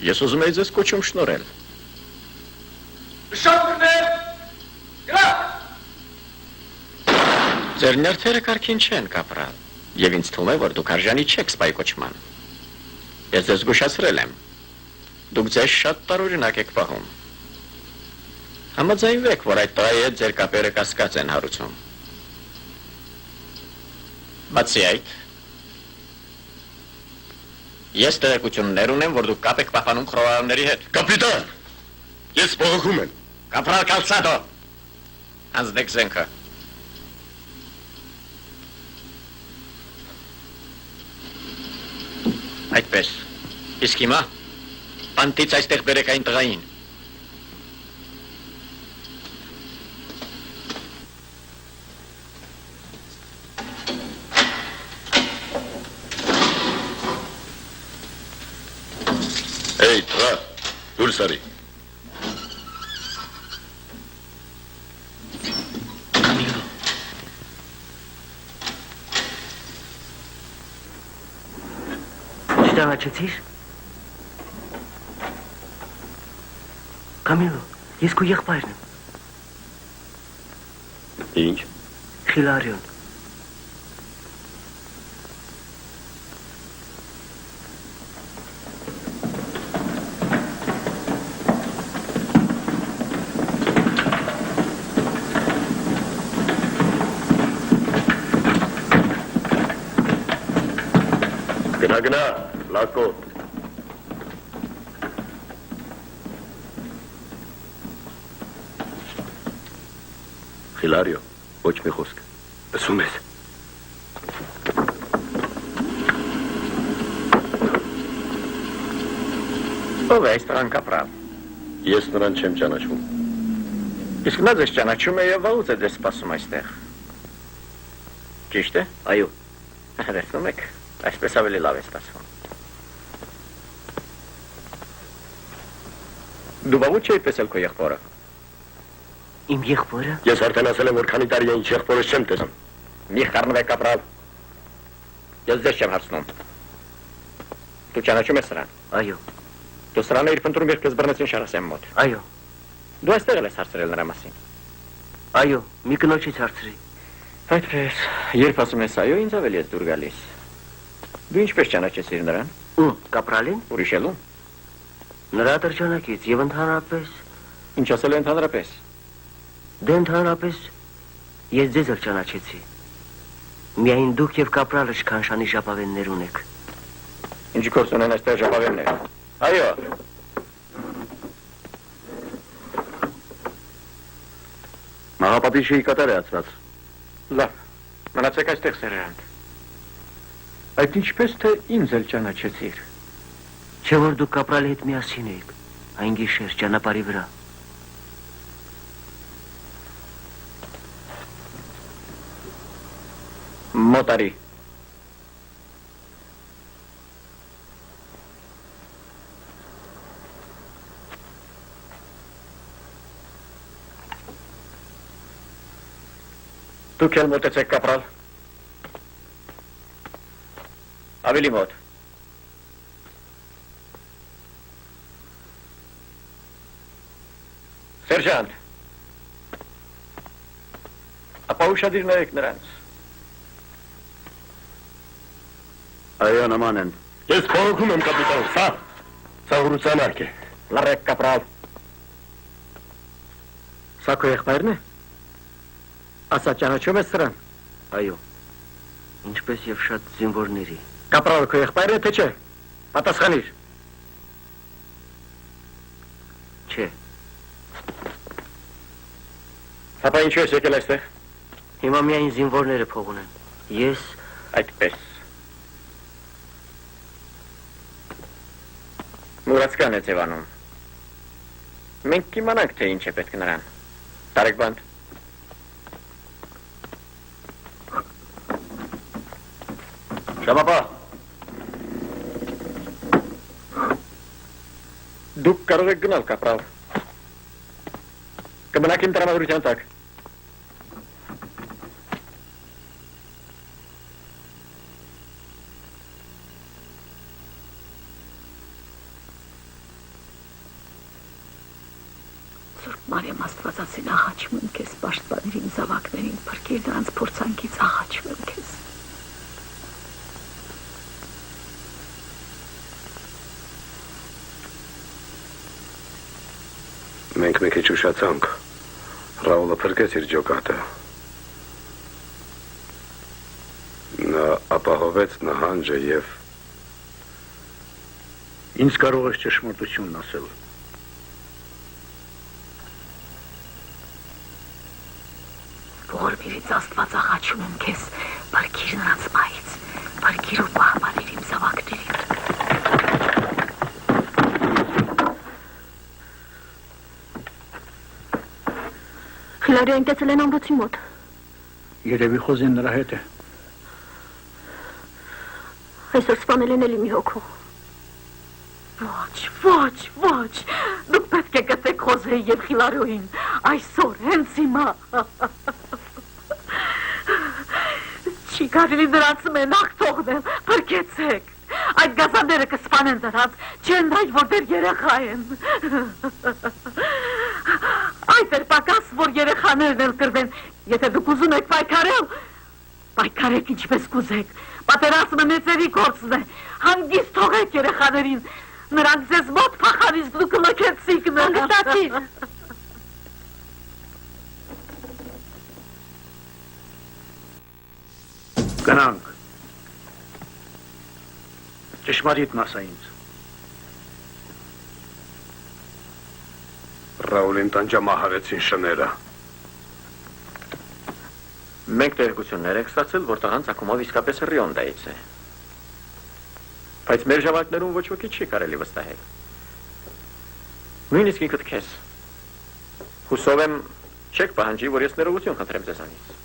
Ես ուզում եի ձեզ կոչում շնորհել։ Ձեր նյարդերը կարգին չեն, կապրալ, եւ ինձ թվում է, որ դուք արժանի չեք սպայի կոչման։ Ես ձեզ զգուշացրել եմ։ Դուք ձեզ շատ տարօրինակ եք պահում։ Համաձայնվեք, որ այդ տղայի հետ ձեր կապերը կասկած են հարուցում։ Բացի այդ, ես տեղեկություններ ունեմ, որ դուք կապ եք պահպանում խռովարների հետ։
Կապիտան, ես բողոքում եմ։
Կապրալ Կալցադո, հանձնեք զենքը։ Այդպես, իսկ հիմա, պանտից այստեղ բերեք այն տղային։
Էй, տղա, դուրս արի։
Կամիլո։ Չդավաճեցիր։ Կամիլո, ես քո եղբայրն եմ։
Ինչ։
Խիլարիոն։
Նագնա, լակո։ Խիլարիո, ոչ մի խոսք։ Լսում ես։
Ով է այս տղան կապրալ։
Ես նրան չեմ ճանաչում։
Իսկ նա ձեզ ճանաչում է եւ վաղուց է ձեզ սպասում այստեղ։ Ճիշտ է։
Այո,
Տեսնում եք, այսպես ավելի լավ է ստացվում։ Դու վաղուց չէի տեսել քո եղբորը։
իմ եղբորը։
Ես արդեն ասել եմ, որ քանի տարի է ինչ եղբորս չեմ տեսնում։
Մի խառնվեք կապրալ։ Ես ձեզ չեմ հարցնում։ Դու ճանաչում ես նրան։
Այո,
Դու սրանը իր փնտրում երբ քեզ բռնեցին Շարասյան մոտ։
այո,
Դու այստեղ ես հարցրել նրա մասին։
այո, մի կնոջից հարցրի։
Այդպես, երբ ասում ես այո, ինձ ավելի է դուր գալիս։ Դու ինչպես ճանաչեցիր նրան։
Ում, կապրալին։
Ուրիշելու։
Նրա դրջանակից եւ ընդհանրապես,
Ինչ ասել է ընդհանրապես։
դե ընդհանրապես ես ձեզ էլ ճանաչեցի։ Միայն դուք եւ կապրալը շքանշանի ժապավեններ ունեք։
Ինչ գործ ունեն այստեղ ժապավենները։ Այո։
Մահապատիժի կատար է ածված։
Լավ, մնացեք այստեղ սերրանդ։ Այդ ինչպես թե ինձ էլ ճանաչեցիր։
Չէ որ դուք կապրալի հետ միասին էիք, այն գիշեր ճանապարհի վրա։
Մոտարի։ Դուք էլ մոտեցեք կապրալ։ Ավելի մոտ։ Սերժանտ։ Ապա ուշադիր նայեք նրանց։
Այո, նման են։ Ես փողոքում եմ, կապիտան, սա հուրուցանարկ է։
Լռեք կապրալ։ Սա քո եղբայրն է։ Ասա ճանաչում ես սրան։
Այո, ինչպես եւ շատ զինվորների։
Կապրալ քո եղբայրն է թե չէ։ Պատասխանիր։
Չէ,
Ապա ինչու ես եկել այստեղ։
հիմա միայն զինվորները փող ունեն։ Ես
Այդպես։ Մուրացկան է ձևանում։ Մենք կիմանանք, թե ինչ է պետք նրան։ Տարեք բանդ։
Շաբապա,
Դուք կարող եք գնալ, կապրալ։ Կմնաք իմ տրամադրության տակ։
Սուրբ Մարիամ Աստվածածին աղաչում եմ քեզ, պաշտպանիր իմ զավակներին, փրկիր նրանց փորձանքից, աղաչում եմ քեզ։
Մենք մի քիչ ուշացանք։ Ռաուլը փրկեց իր ջոկատը։ Նա ապահովեց նահանջը եւ
Ինձ կարող ես ճշմարտությունն ասել։
Ողորմիրից Աստված աղաչում եմ քեզ, փրկիր նրանց մայից, փրկիր ու պահպանիր իմ զավակներին։
Խիլարիոն տեսել են ամրոցի մոտ։
Երևի խոզեն նրա հետ է։
Այսօր սպանել են էլի մի հոգու։
Ոչ, դուք պետք է գտեք Խոզեի եւ Խիլարիոին, այսօր, հենց հիմա։ Չի կարելի նրանց մենակ թողնել, փրկեցեք։ Այդ գազանները կսպանեն նրանց, չեն նայ, որ դեռ երեխա են։ Այդ էր պակաս, որ երեխաներն էլ կրվեն, եթե դուք ուզում եք պայքարել, պայքարեք ինչպես կուզեք, պատերազմը մեծերի գործն է, հանգիստ թողեք երեխաներին, նրանք ձեզ մոտ փախարից դուք լքեցիք նրանց։
Հանգստացիր։
Գնանք։ Ճշմարիտն ասա ինձ։
Ռաուլին տանջամահարեցին շները։
Մենք տեղեկություններ ենք ստացել, որ տղան ցակումով իսկապես Ռիոնդայից է։ Բայց մեր ժամանակներում ոչ ոքի չի կարելի վստահել։ Նույնիսկ ինքդ քեզ։ Հուսով եմ չեք պահանջի, որ ես ներողություն խնդրեմ ձեզանից։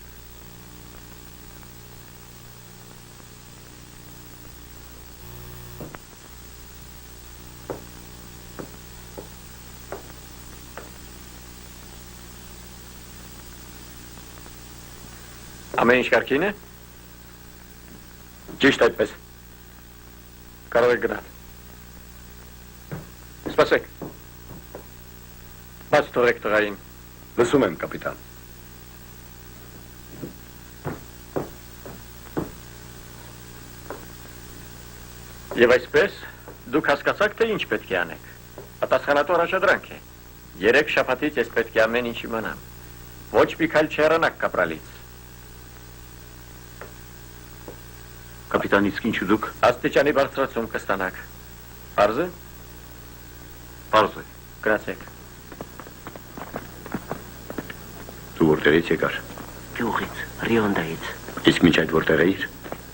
Ամեն ինչ կարգին է։
Ճիշտ այդպես։
Կարող եք գնալ։ Սպասեք։ Բաց թողեք տղային։
Լսում եմ, կապիտան։
Եվ այսպես դուք հասկացաք, թե ինչ պետք է անեք։ Պատասխանատու առաջադրանք է։ 3 շաբաթից ես պետք է ամեն ինչ իմանամ։ Ոչ մի քայլ չհեռանաք կապրալից։
Կապիտան, իսկ ինչու դուք։
Աստիճանի բարձրացում կստանաք։ Պարզ է։
Պարզ է։
Գնացեք։
Դու որտեղից եկար։
Գյուղից, Ռիոնդայից։
Իսկ մինչ այդ որտեղ էիր։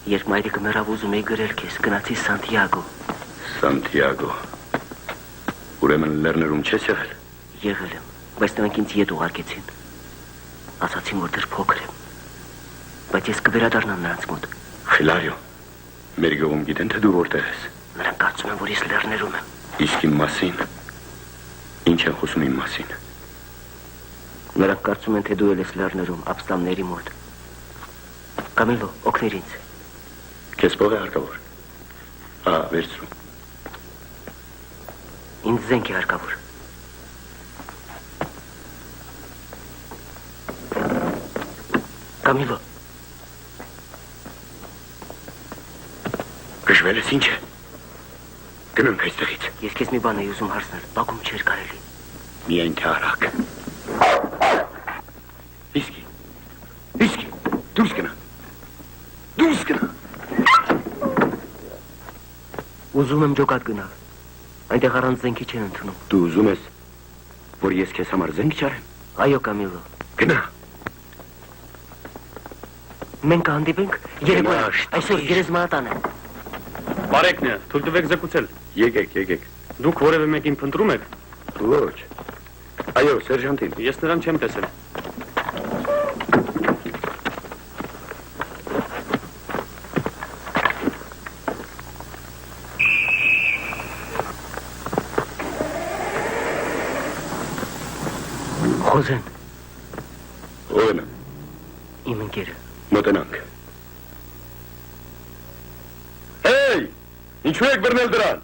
Երբ մայրիկը մեռավ ուզում էի գրել քեզ, գնացի Սանտիագո։
Սանտիագո։ Ուրեմն լեռներում չես եղել։
Եղել եմ, բայց նրանք ինձ ետ ուղարկեցին։ Ասացին, որ դեռ փոքր եմ։ Բայց ես կվերադառնամ նրանց մոտ։
Խիլարիո, մեր գյուղում գիտեն, թե դու որտեղ ես։
Նրանք կարծում են, որ ես լեռներում եմ։
Իսկ իմ մասին։ Ինչ են խոսում իմ մասին։
Նրանք կարծում են, թե դու ես լեռներում, ապստամբների մոտ։ Կամիլո, օգներ ինձ։
Քեզ փող է հարկավոր։ Ահա, վերցրու։
Ինձ զենք է հարկավոր։ Կամիլո։
Գժվել ես ինչ է։ Գնանք այստեղից։
Ես քեզ մի բան էի ուզում հարցնել, բակում չէր կարելի։
Միայն թե արագ։ Իսկի։ Դուրս գնա։ Դուրս գնա։
Ուզում եմ ջոկատ գնալ։ Այնտեղ առանց զենքի չեն ընդունում։
Դու ուզում ես, որ ես քեզ համար զենք չարեմ։
Այո, Կամիլո։
Գնա։
Մենք կհանդիպենք երեկոյան։ Այսօր գերեզմանատան է։
Բարեկն է, թույլ տվեք զեկուցել։
Եկեք։
Դուք որևէ մեկին փնտրում եք։
Ոչ։ Այո, սերժանտին։
Ես նրան չեմ տեսել։
Խոզեն,
Ո՞վ է։
իմ ընկերը։
Մոտենանք։ Հեյ! Ինչու եք բռնել դրան։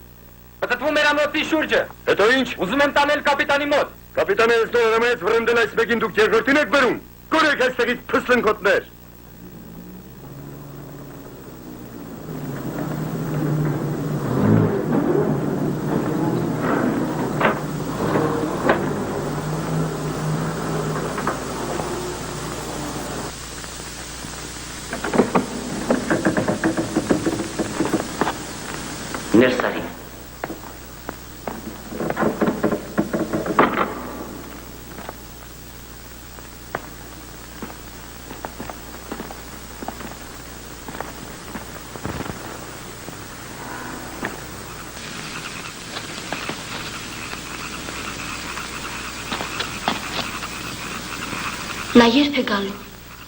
Պատտվում էր ամրոցի շուրջը։
Հետո ինչ։
Ուզում եմ տանել կապիտանի մոտ։
Կապիտանը ես նորամայից վրընդել այս մեկին դուք երկրորդին եք բերում։ Կորեք այստեղից փսլնքոտներ։
Ներսարի։
Նա երբ է գալու։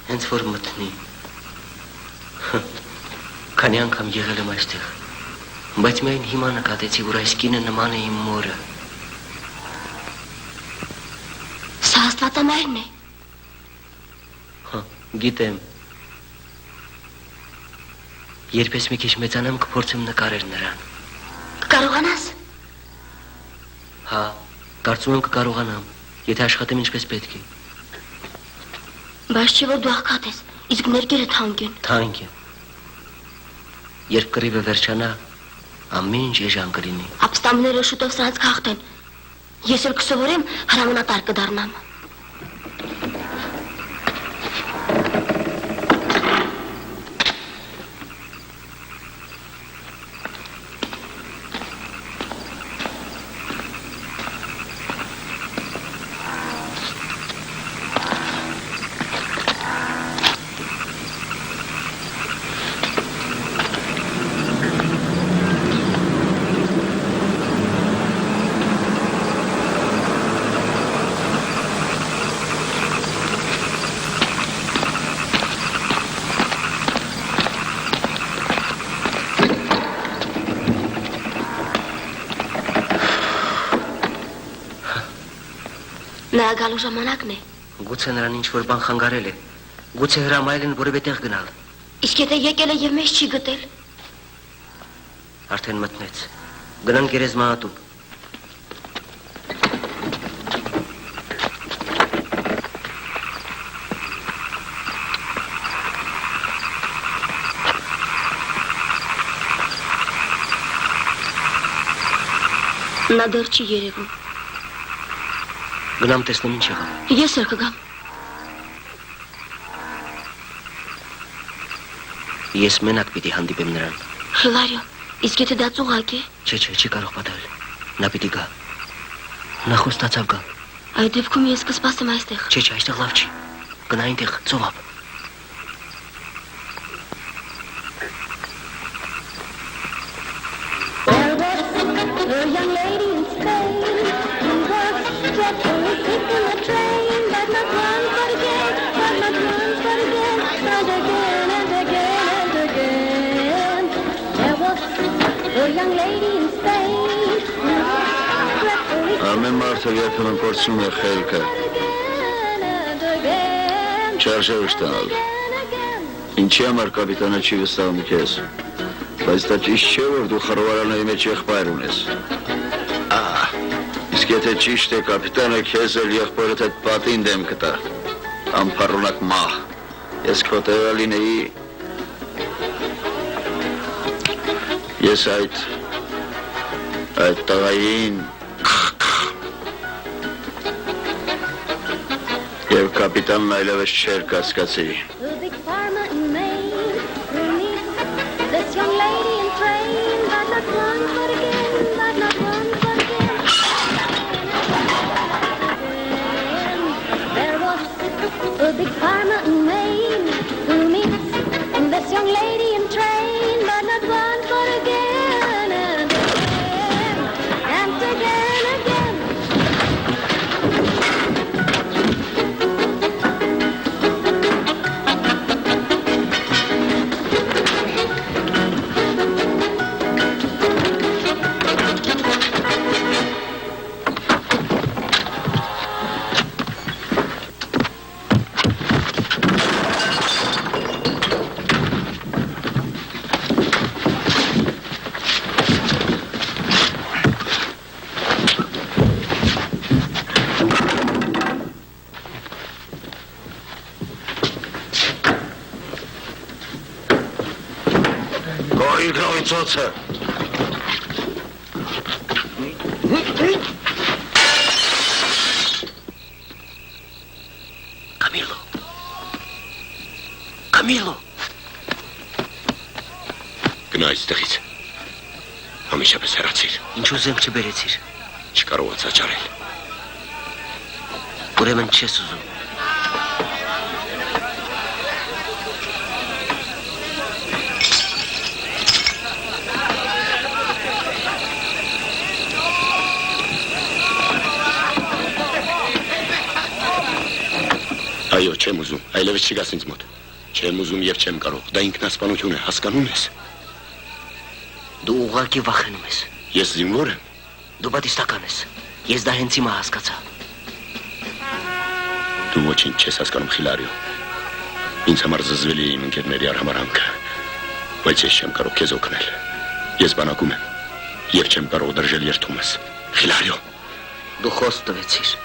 Հենց որ մտնի։ Քանի անգամ եղել եմ այստեղ։ Բայց միայն հիմա նկատեցի, որ այս կինը նման է իմ մորը։
Սա աստվածամայրն է։
Հա, գիտեմ։ Երբ ես մի քիչ մեծանամ, կփորձեմ նկարել նրան։
Կկարողանաս։
Հա, կարծում եմ կկարողանամ, եթե աշխատեմ ինչպես պետք է։
Բայց չէ որ դու աղքատ ես, իսկ ներկերը թանկ են։
Թանկ է։ Երբ կռիվը վերջանա, ամեն ինչ էժան կլինի։
Ապստամբները շուտով սրանց կհաղթեն։ Ես էլ կսովորեմ հրամանատար կդառնամ։ Նա գալու ժամանակն է։
Գուցե նրան ինչ-որ բան խանգարել է։ Գուցե հրամայել են որևէ տեղ գնալ։
Իսկ եթե եկել է եւ մեզ չի գտել։
Արդեն մտնեց։ Գնանք գերեզմանատուն։
Նա դեռ չի երևում։
Գնամ տեսնեմ ինչ եղավ։
Ես էլ կգամ։
Ես մենակ պիտի հանդիպեմ նրան։
Խիլարիո, իսկ եթե դա ծուղակ է։
Չէ, չի կարող պատահել։ Նա պիտի գա։ Նա խոստացավ գալ։
Այդ դեպքում ես կսպասեմ այստեղ։
Չէ, այստեղ լավ չի։ Գնա այնտեղ, ծովափ։
Ամեն մարդը երբեմն կորցնում է խելքը։ Չարժե վշտանալ։ Ինչի համար կապիտանը չի վստահում քեզ։ Բայց դա ճիշտ չէ, որ դու խռովարանների մեջ եղբայր ունես։ Իսկ եթե ճիշտ է, կապիտանը քեզ էլ եղբայրդ հետ պատին դեմ կտա։ Անփառունակ մահ։ Ես քո տեղը լինեի։ Ես այդ տղային Եվ կապիտանն այլևս չէր կասկածի։ Ծոցը։ Կամիլո։
Գնա այստեղից։ Ամիշապես հեռացիր։
Ինչու զենք չբերեցիր։
Չկարողացա ճարել։
Ուրեմն չես ուզում։
Այո, չեմ ուզում, այլևս չգաս ինձ մոտ։ Չեմ ուզում եւ չեմ կարող։ Դա ինքնասպանություն է, հասկանում ես։
Դու ուղղակի վախենում ես։
Ես զինվոր եմ։
Դու բատիստական ես։ Ես դա հենց հիմա հասկացա։
Դու ոչինչ չես հասկանում, Խիլարիո։ Ինձ համար զզվելի է իմ ընկերների արհամարանքը, բայց ես չեմ կարող քեզ օգնել։ Ես բանակում եմ եւ չեմ կարող դրժել երթումս։ Խիլարիո։
Դու խոստ տվեցիր։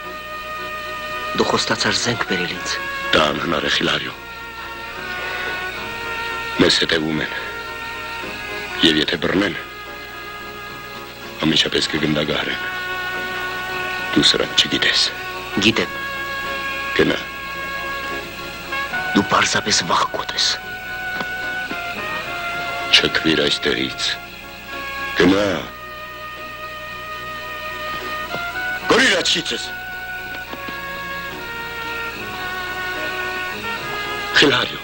Դու խոստացար զենք բերել ինձ։
Դա անհնար է, Խիլարիո։ Մեզ հետևում են։ Եվ եթե բռնեն, ամենշապես կգնդագահարեն։ Դու սրանք չգիտես։
Գիտեմ։
Գնա։
Դու պարզապես վախկոտ ես։
Չքվիր այստեղից։ Գնա։ Գորիր աչքիցս։ Խիլարիո։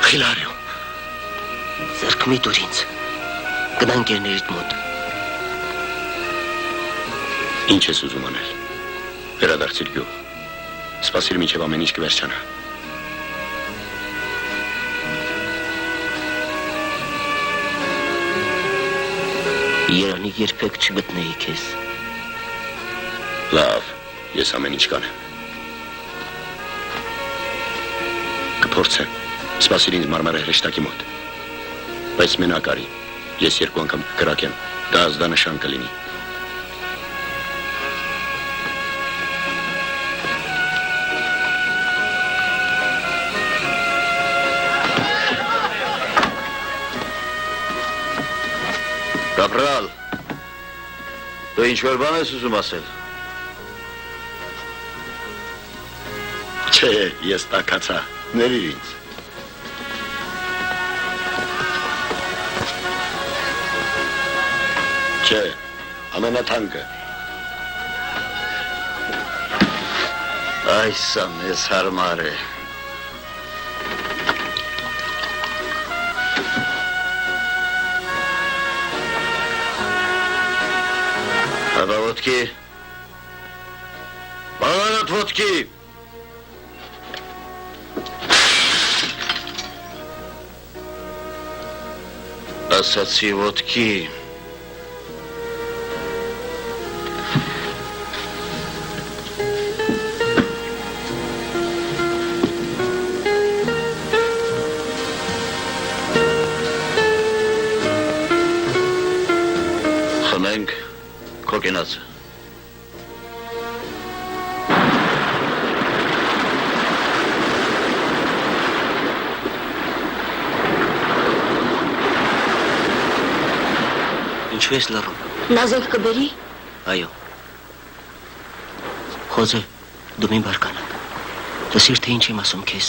Խիլարիո։
Ձեռք մի տուր ինձ։ Գնանք ընկերներիդ մոտ։
Ինչ ես ուզում անել։ Վերադարձիր գյուղ։ Սպասիր մինչև ամեն ինչ կվերջանա։
Երանի երբեք չգտնեի քեզ։
Լավ, ես ամեն ինչ կանեմ։ Կփորձեմ, սպասիր ինձ մարմարը հրեշտակի մոտ։ Բայց մենակ արի, ես 2 անգամ կրակեմ, դա ազդանշան կլինի։
Կապրալ, դու ինչ-որ բան ես ուզում ասել։
Չէ, ես տակացա, ներիր ինձ։ Չէ, ամենաթանկը։
Այս ամես հարմար է։ Հապա ոտքի։ Բաղանատ ոտքի։ Ասացի ոտքի։ Խմենք քո կենացը։
Ինչու ես լռում։
Նա զենք կբերի։
Այո։ Խոզե, դու մին բարկանա։ Լսիր, թե ինչ եմ ասում քեզ։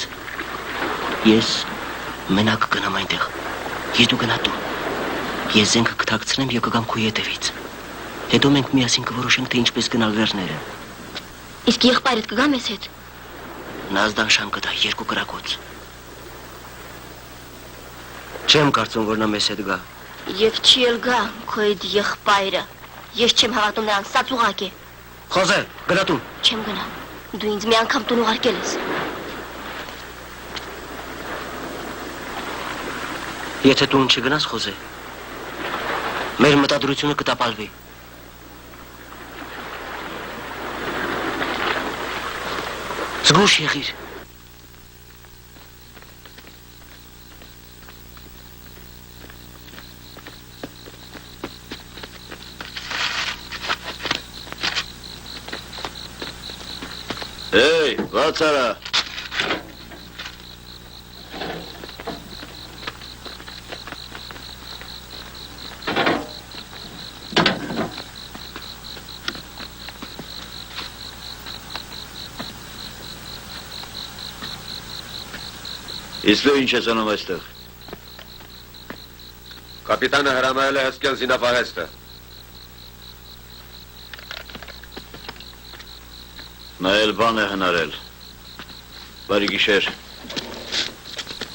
Ես մենակ կգնամ այնտեղ։ Ես դու գնա տուն։ Ես զենքը կթաքցնեմ եւ կգամ քո ետևից։ Հետո մենք միասին կորոշենք, թե ինչպես գնալ վերջները։
Իսկ եղբայրդ կգա մեզ հետ։
Նա ազդանշան կտա 2 կրակոց։ Չեմ կարծում, որ նա մեզ հետ գա։
Եվ չի էլ գա քո այդ եղբայրը։ Ես չեմ հավատում նրան, սա ծուղակ է։
Խոզե, գնա տուն։
Չեմ գնա։ Դու ինձ մի անգամ տուն ուղարկել ես։
Եթե տուն չգնաս, Խոզե, մեր մտադրությունը կտապալվի։ Զգուշ եղիր։
Hey, բաց արա։ Իսկ դու ինչ ես անում այստեղ։
Կապիտանը հրամայել է հսկել զինապահեստը։
Նա էլ բան է հնարել։ Բարի գիշեր։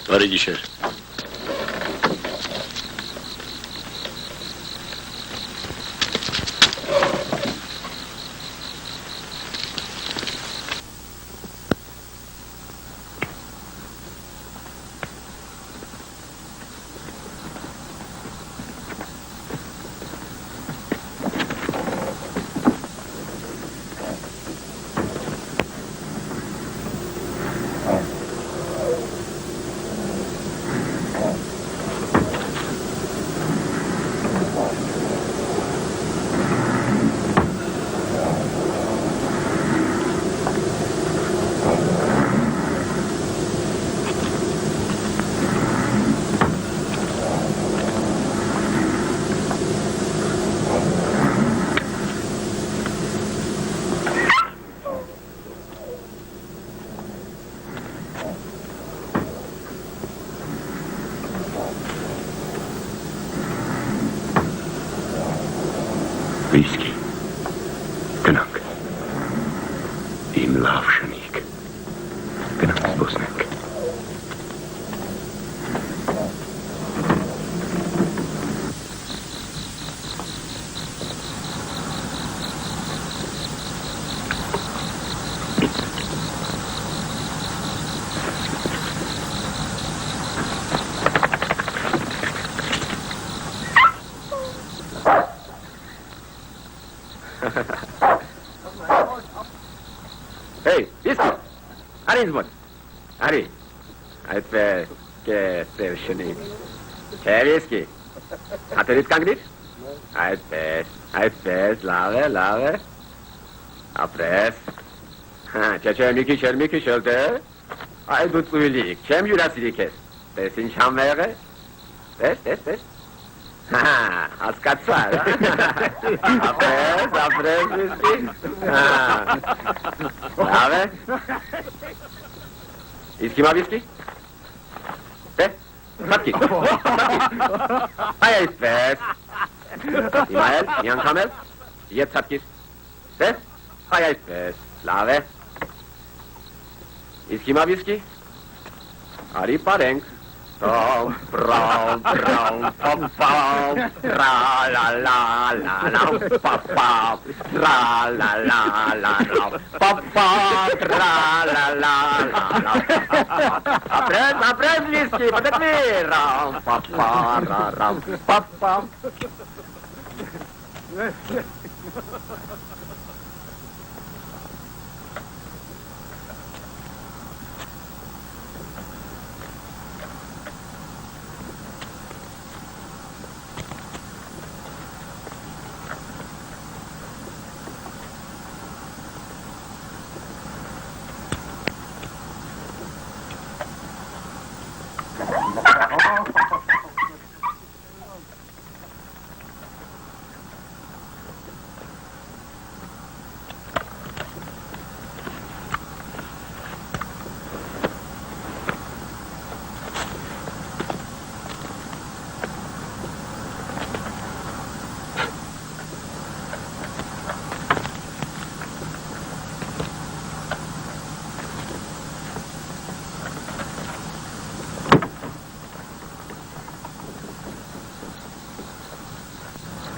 Բարի գիշեր։ Վիսկի, գնանք, իմ լավ շնիկ, գնանք զբոսնենք։ Հեյ, իսկի, արի ինձ մոտ, արի, այդպես, կես, սև շնիկ, չէ իսկի, հատերից կանգնիր, այդպես, լավ է, ապրես, չէ, մի քիչ էլ դե, այ դու ծույլիկ, չեմ յուրասիրիկ ես, տես ինչ համեղ է, տես, հասկացա, ապրես, իսկի, լավ է, իսկի մավ իսկի, դե, սատկի, այ այսպես, հիմա էլ, մի անգամ էլ, ետ սատկիս, դե, այ այսպես, լավ է, իսկի մավ իսկի, արի պարենք, Brown, pom pom, tra la la la la, pop pop, tra la la la la, pop pop, tra la la la la. Apres, Liski, подогни, рам, пап, рам, пап.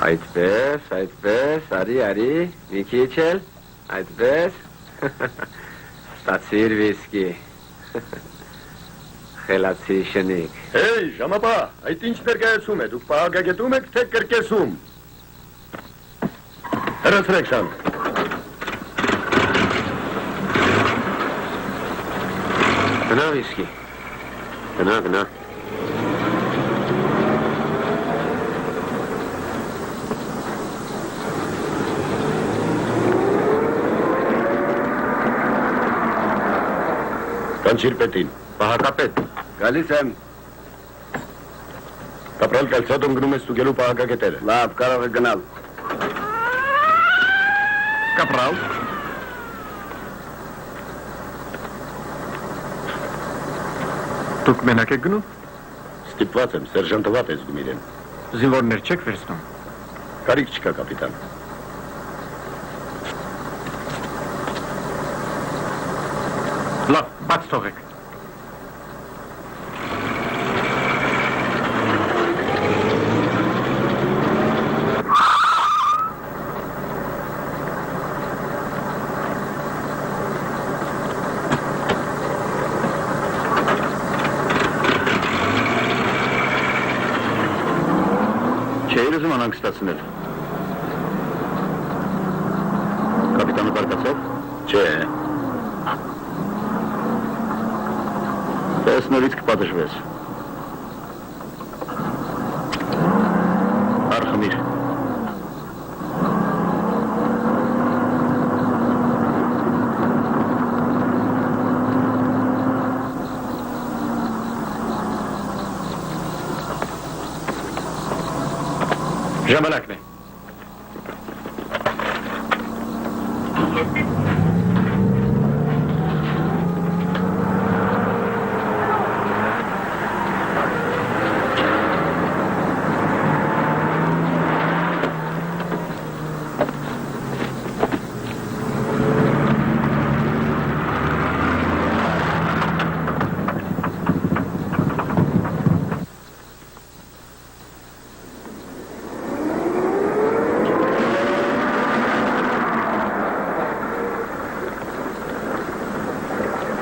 Այդպես, արի, մի քիչ էլ, այդպես, ստացիր վիսկի, խելացի շնիկ։
Հեյ, ժամապա, այդ ինչ ներկայացում է, դուք պահագագետում եք, թե կրկեսում։ Հրացրեք շան։
Գնա վիսկի, գնա։
Կանչիր պետին,
Պահակապետ, գալիս եմ,
կապրալ կալցադում գնում ես ստուգելու պահագագետերը։
լավ, կարող է գնալ։
Կապրալ։
Դուք մենակ եք գնում,
Ստիպված եմ, սերժանտվատ ես գում իրեն։
զինվորներ չեք վերցնում,
Կարիք չկա, կապիտան։
լավ, բաց թողեք։
Չէիր ուզում անհանգստացնել։ Կապիտանը բարկացավ։ Չէ։ Ես նորից կպատժվես։ Արխմիր։
Ժամանակն է։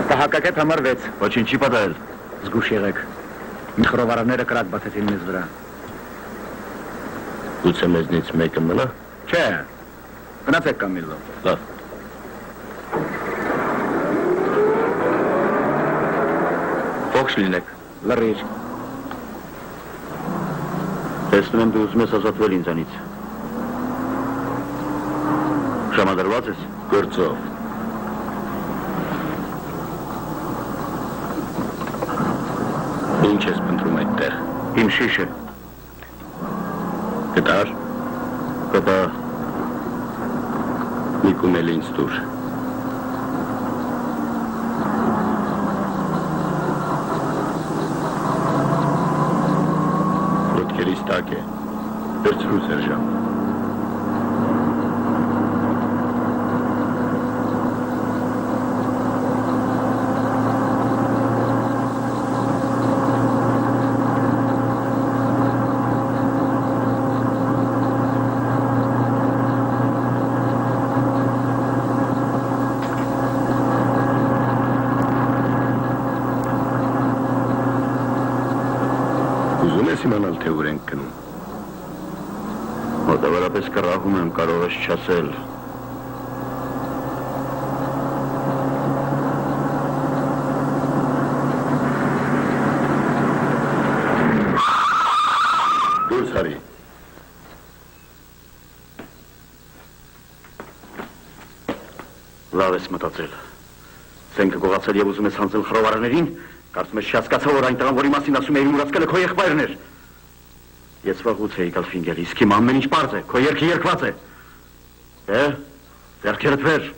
Պահակակետ համար 6, ոչինչ չի պատահել, զգուշ եղեք, մի խռովարարները կրակ բացեցին մեզ վրա։
Գուցե մեզնից մեկը մնա։
Չէ, գնացեք Կամիլո։
Լավ։
Ողջ լինեք։ Լռիր։ Տեսնում եմ դու ուզում ես ազատվել ինձանից։ Ժամադրված ես։
Գործով։
Ինչ ես փնտրում այդտեղ։
Իմ շիշը։
Գտար։
Կտա։
Նիկում էլ ինձ դուր։ Ոտքերից տակ է։ Վերցրու Սերժան։ Ուզում ես իմանալ, թե ուր ենք գնում։
Մոտավորապես կռահում եմ, կարող ես չասել։
Դուրս հարի։
Լավ ես մտածել։ Զենքը գողացել եւ ուզում ես հանձնել խռովարաներին, կարծում ես չհասկացա, որ այն տղան, որի մասին ասում էի, մուրացկելը քո եղբայրն էր։ Ես վաղուց էի գալ ֆինգել, իսկ հիմա ամեն ինչ պարզ է, քո երգը երգված է։ Ձեռքերդ վեր։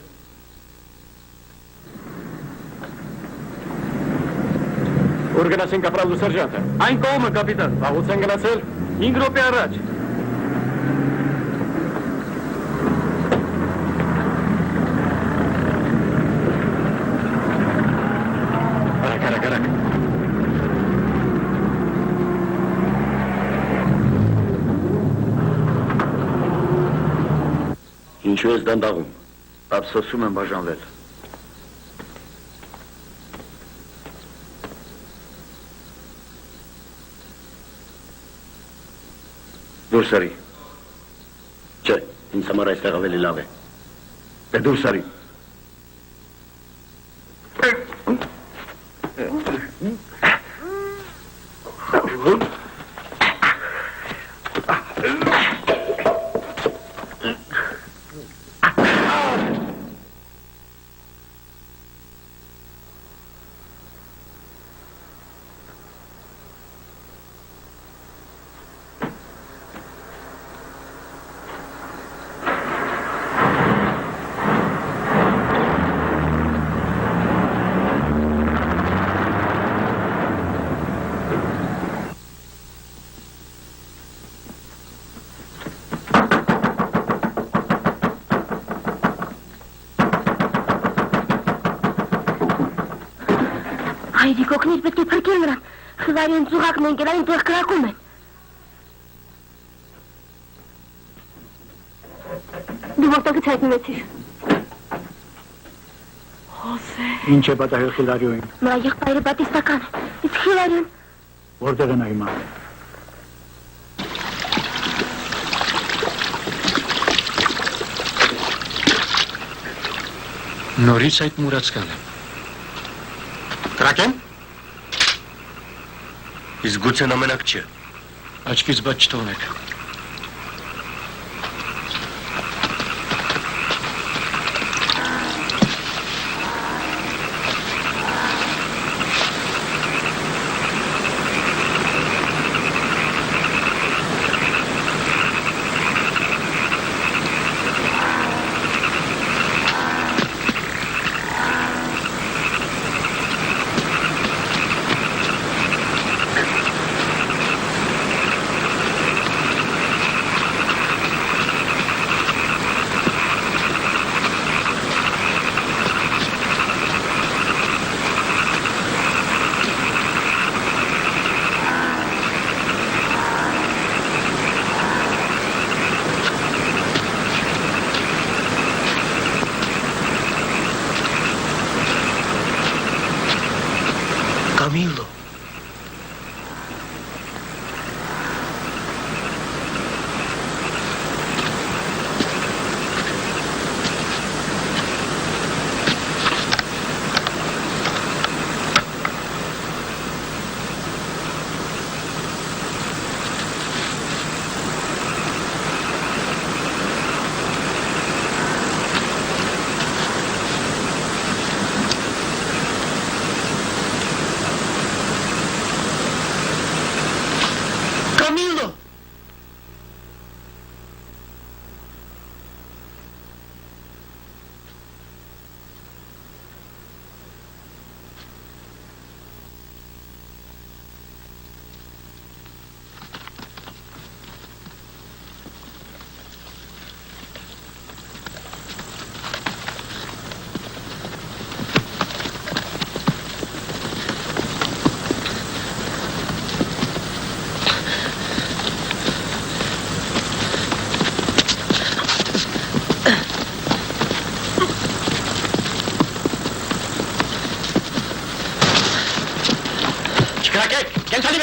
Ուր գնացին կապրալ ու սերժանտը։
Այն կողմը, կապիտան։
Վաղուց են գնացել 5 րոպե առաջ։
Արագ։
Ինչու ես դանդաղում։
Ափսոսում եմ բաժանվել։ Դուրս արի։
Չէ, ինձ համար այստեղ ավելի լավ է։
Դե դուրս արի։
Հայրիկ օգնիր, պետք է փրկել նրան։ Խիլարիոն ծուղակն են գերային տեղ կրակում են։ Դու որտեղից հայտնվեցիր։
Հոսե։
Ինչ է պատահել Խիլարիոին։
Նրա եղբայրը բատիստական է։ Իսկ Խիլարիոն
Որտեղ է նա հիմա։
Նորից այդ մուրացկանը։ Կրակեմ։ Իսկ գուցե նա մենակ չէ։ Աչքից բաց չթողնեք։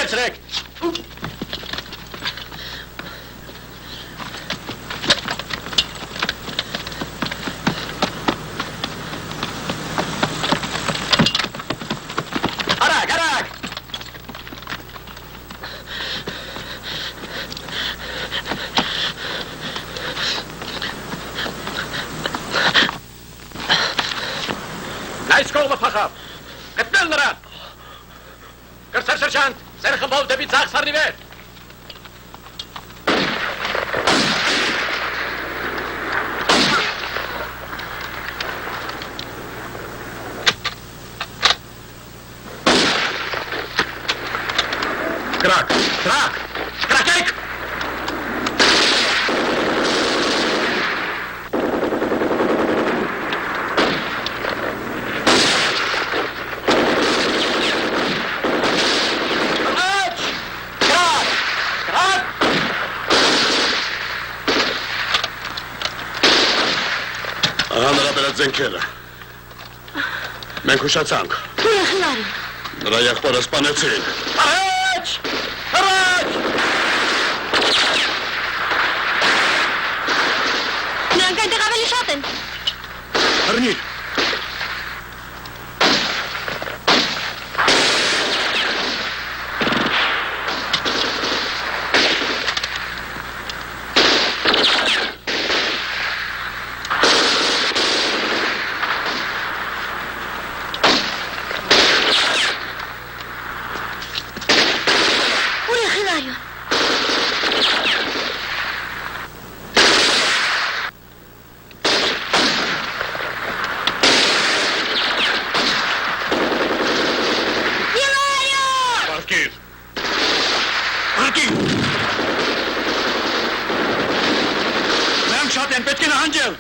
վերցրեք։ Արագ, արագ։ Այս կողմը փախավ։ Գտնել նրան։ Կրծեր սրճանտ, ձեր խմբով դեպի ձախ սարնի վեր։
Կրակ,
Կրակ, կրակեք։
ահա նրա բերած զենքերը։ Մենք ուշացանք։
Ուրը Խիլարիո։
Նրա եղբորը սպանեցին։
Առաջ, առաջ։
Նրանք այնտեղ ավելի շատ են։
Հրնիր։
Ուրը Խիլարիո։
Վարկիր։ Վարկիր։ Նրանք շատ են, պետք է նահանջել։